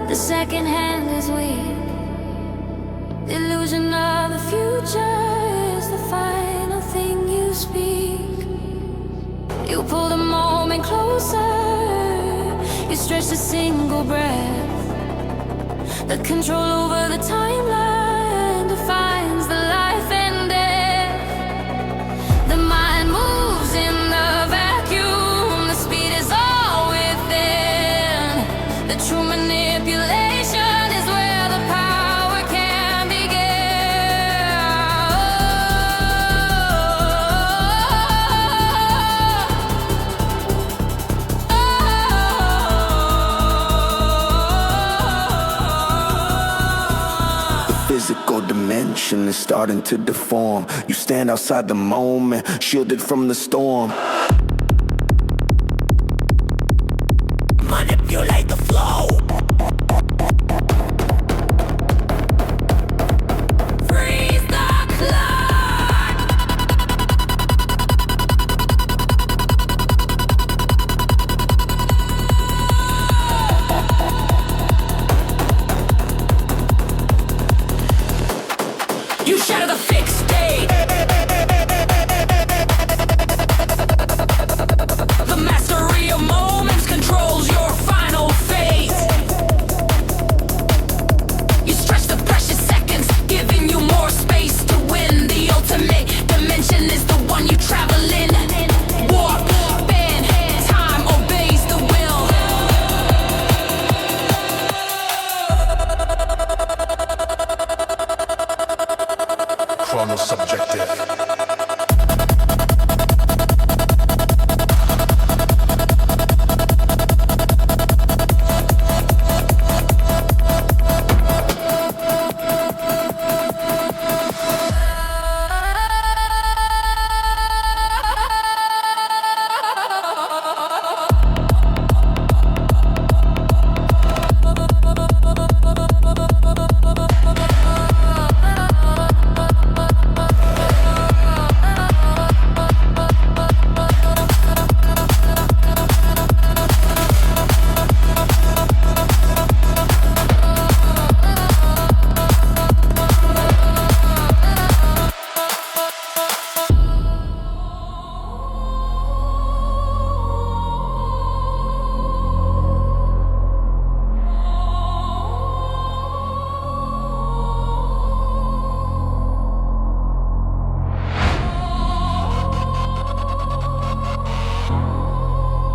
The second hand is weak. The illusion of the future is the final thing you speak. You pull the moment closer. You stretch a single breath. The control over the timeline defines the life and death. The mind moves in the vacuum. The speed is all within. The true manipulation is where the power can begin. Physical dimension is starting to deform. You stand outside the moment, shielded from the storm. Manipulate the flow. Freeze the clock. You shatter the fixed state. The mastery of moments controls your final phase. You stretch the precious seconds, giving you more space to win. The ultimate dimension is the one you travel in. Warp, bend, time obeys the will. Chrono subjective.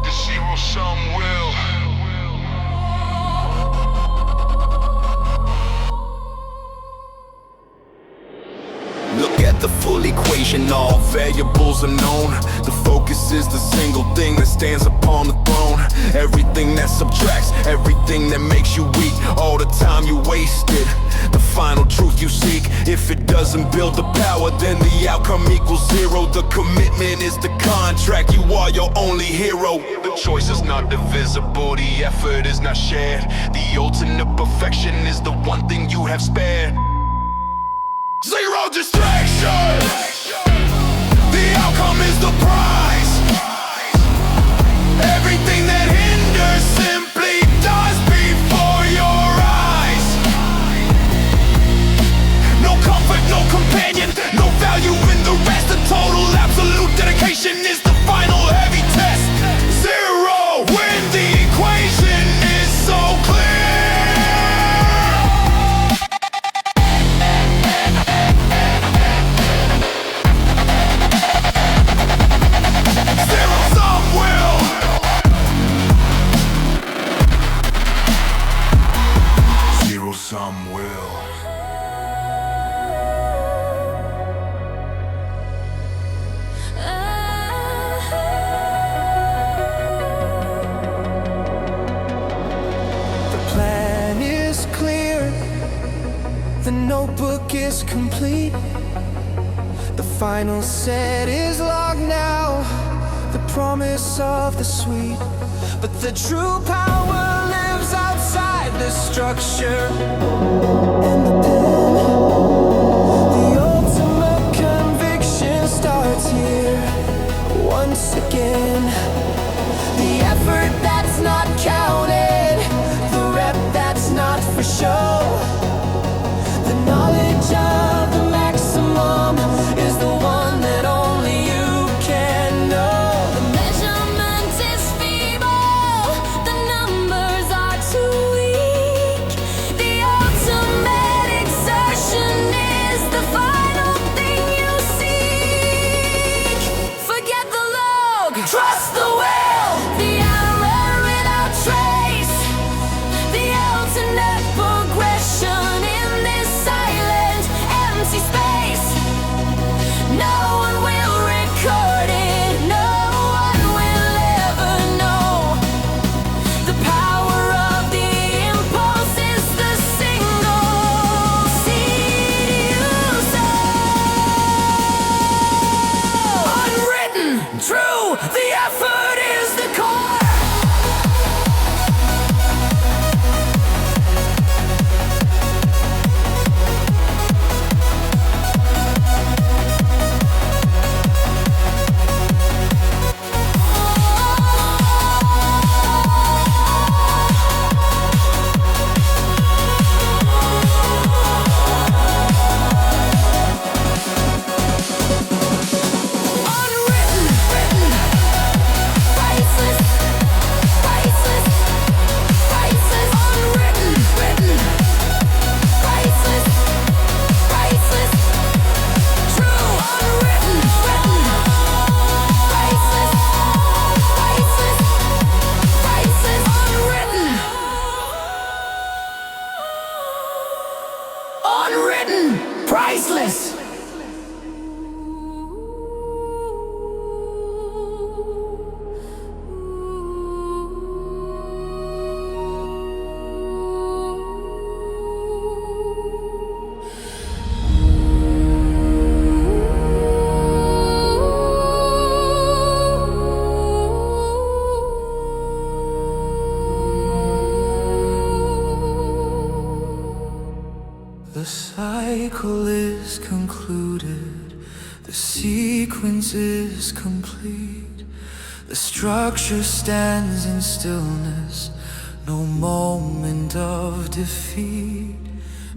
The zero sum will. Look at the full equation, all variables are known. The focus is the single thing that stands upon the throne. Everything that subtracts, everything that makes you weak, all the time you wasted. The final truth you seek, if it doesn't build the power, then the outcome equals zero. The commitment is the contract, you are your only hero. The choice is not divisible, the effort is not shared. The ultimate perfection is the one thing you have spared. Zero distraction. The outcome is the prize. Everything that hinders simply dies before your eyes. No comfort, no companion, no value in the rest. The total absolute dedication is the final heavy test. Zero when the equation is so clear. Zero sum will. Zero sum will. The plan is clear. The notebook is complete. The final set is logged now. The promise of the sweet. But the true power lives outside the structure and the pen. The ultimate conviction starts here once again. The effort that's that's not counted, the rep that's not for show. The knowledge of the maximum is the one that only you can know. The measurement is feeble, the numbers are too weak. The ultimate exertion is the final thing you seek. Forget the log, trust the will. The error without trace, the alternate progression in this silent, empty space. No one will record it, no one will ever know. The power of the impulse is the single seed you sow. Unwritten, true, the effort is the core. Unwritten, written, priceless, priceless, priceless. Unwritten, written, priceless, priceless, true. Unwritten, written, priceless, priceless, priceless. Unwritten, unwritten, priceless. The cycle is concluded, the sequence is complete. The structure stands in stillness, no moment of defeat.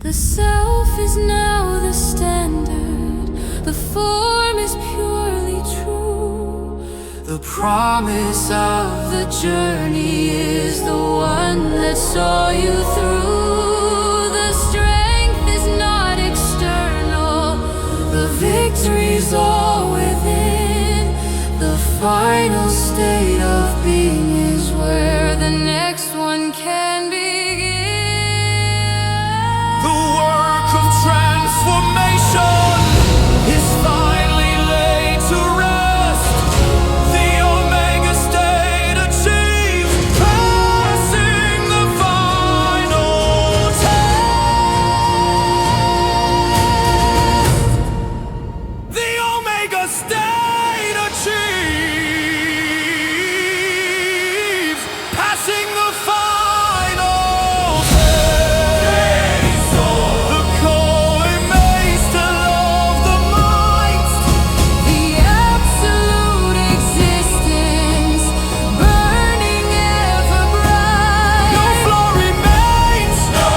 The self is now the standard, the form is purely true. The promise of the journey is the one that saw you through. The strength is not external, The victory's all within. The final state of being is where the next one can begin. The work of transformation is finally laid to rest. The omega state achieved, passing the final test. The omega state achieved, passing the final test. The co-master of the minds, The absolute existence, burning ever bright. no flaw remains, no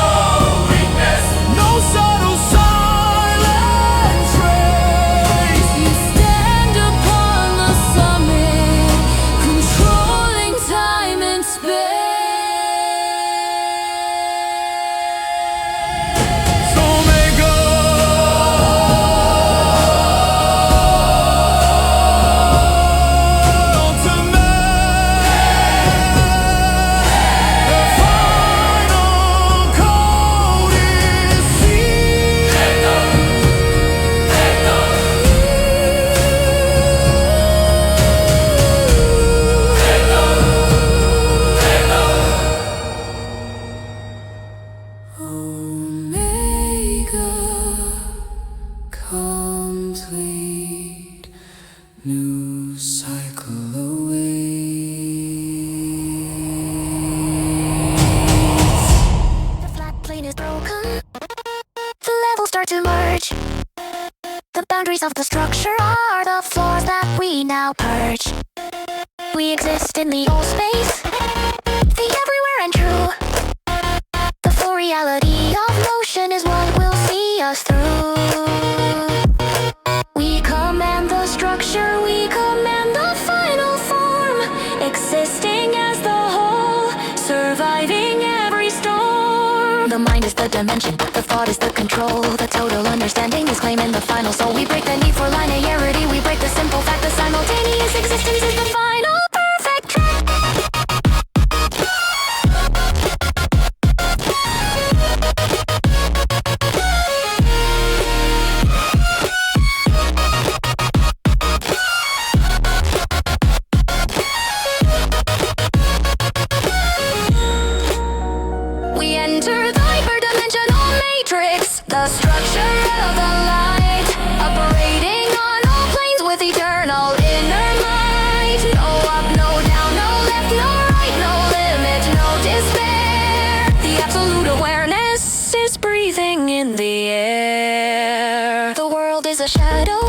weakness, no subtle silent trace. You stand upon the summit, controlling time and space. Omega, ultimate, the final code is Omega complete, new cycle awaits. The flat plane is broken. The levels start to merge. The boundaries of the structure are the floors that we now purge. We exist in the old space, reality of motion is what will see us through. We command the structure, we command the final form, existing as the whole, surviving every storm. The mind is the dimension, the thought is the control, the total understanding is claiming the final soul. We break the need for linearity, we break the simple fact that simultaneous existence is the final perfect track. We enter the hyperdimensional matrix, the structure of the light, operating on all planes with eternal inner might. No up, no down, no left, no right, no limit, no despair. The absolute awareness is breathing in the air. The world is a shadow,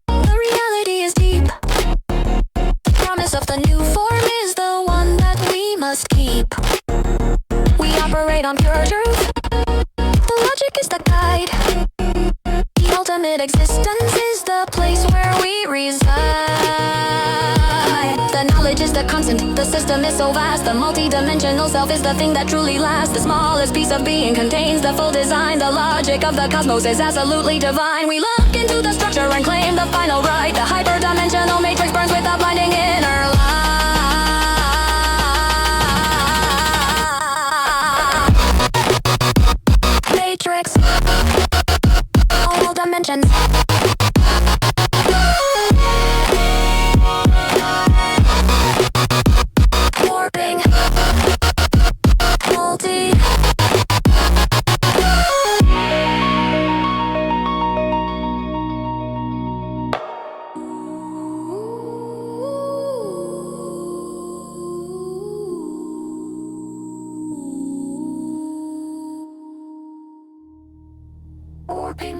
the reality is deep. The promise of the new form is the one that we must keep. We operate on pure truth, the logic is the guide. The ultimate existence is the place where we reside. The knowledge is the constant, the system is so vast. The multi-dimensional self is the thing that truly lasts. The smallest piece of being contains the full design. The logic of the cosmos is absolutely divine. We look into the structure and claim the final right. The hyperdimensional matrix burns with a blinding inner light. Matrix, all dimensions. Warping, multi. Warping.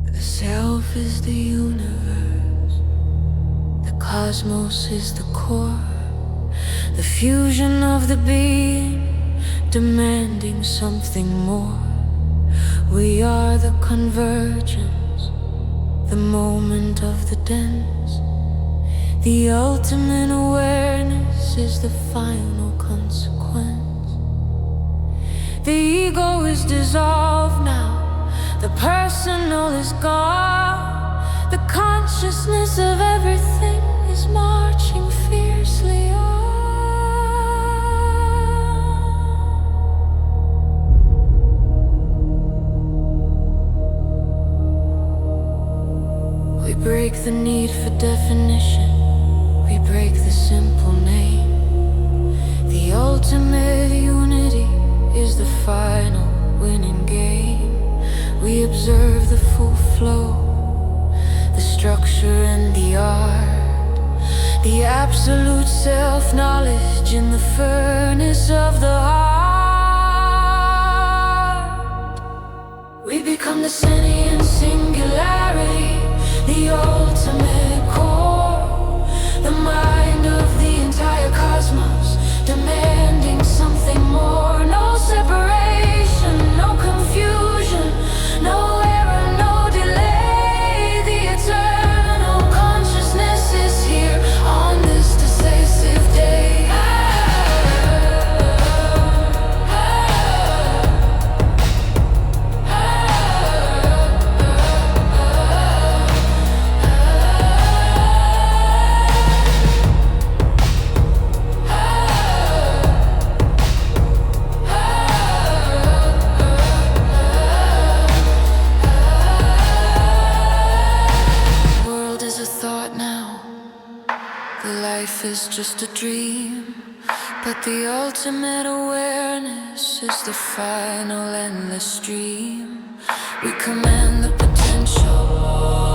The self is the universe. The cosmos is the core, the fusion of the being, demanding something more. We are the convergence, the moment of the dance. The ultimate awareness is the final consequence. The ego is dissolved now, the personal is gone. The consciousness of everything is marching fiercely on. We break the need for definition, we break the simple name. The ultimate unity is the final winning game. We observe the full flow, the structure and the art, the absolute self-knowledge in the furnace of the heart. We become the sentient singularity, the ultimate core, the mind of the entire cosmos, demanding something more. No separation, no confusion, no error, no delay. The eternal consciousness is here on this decisive day. Life is just a dream, but the ultimate awareness is the final endless stream. We command the potential.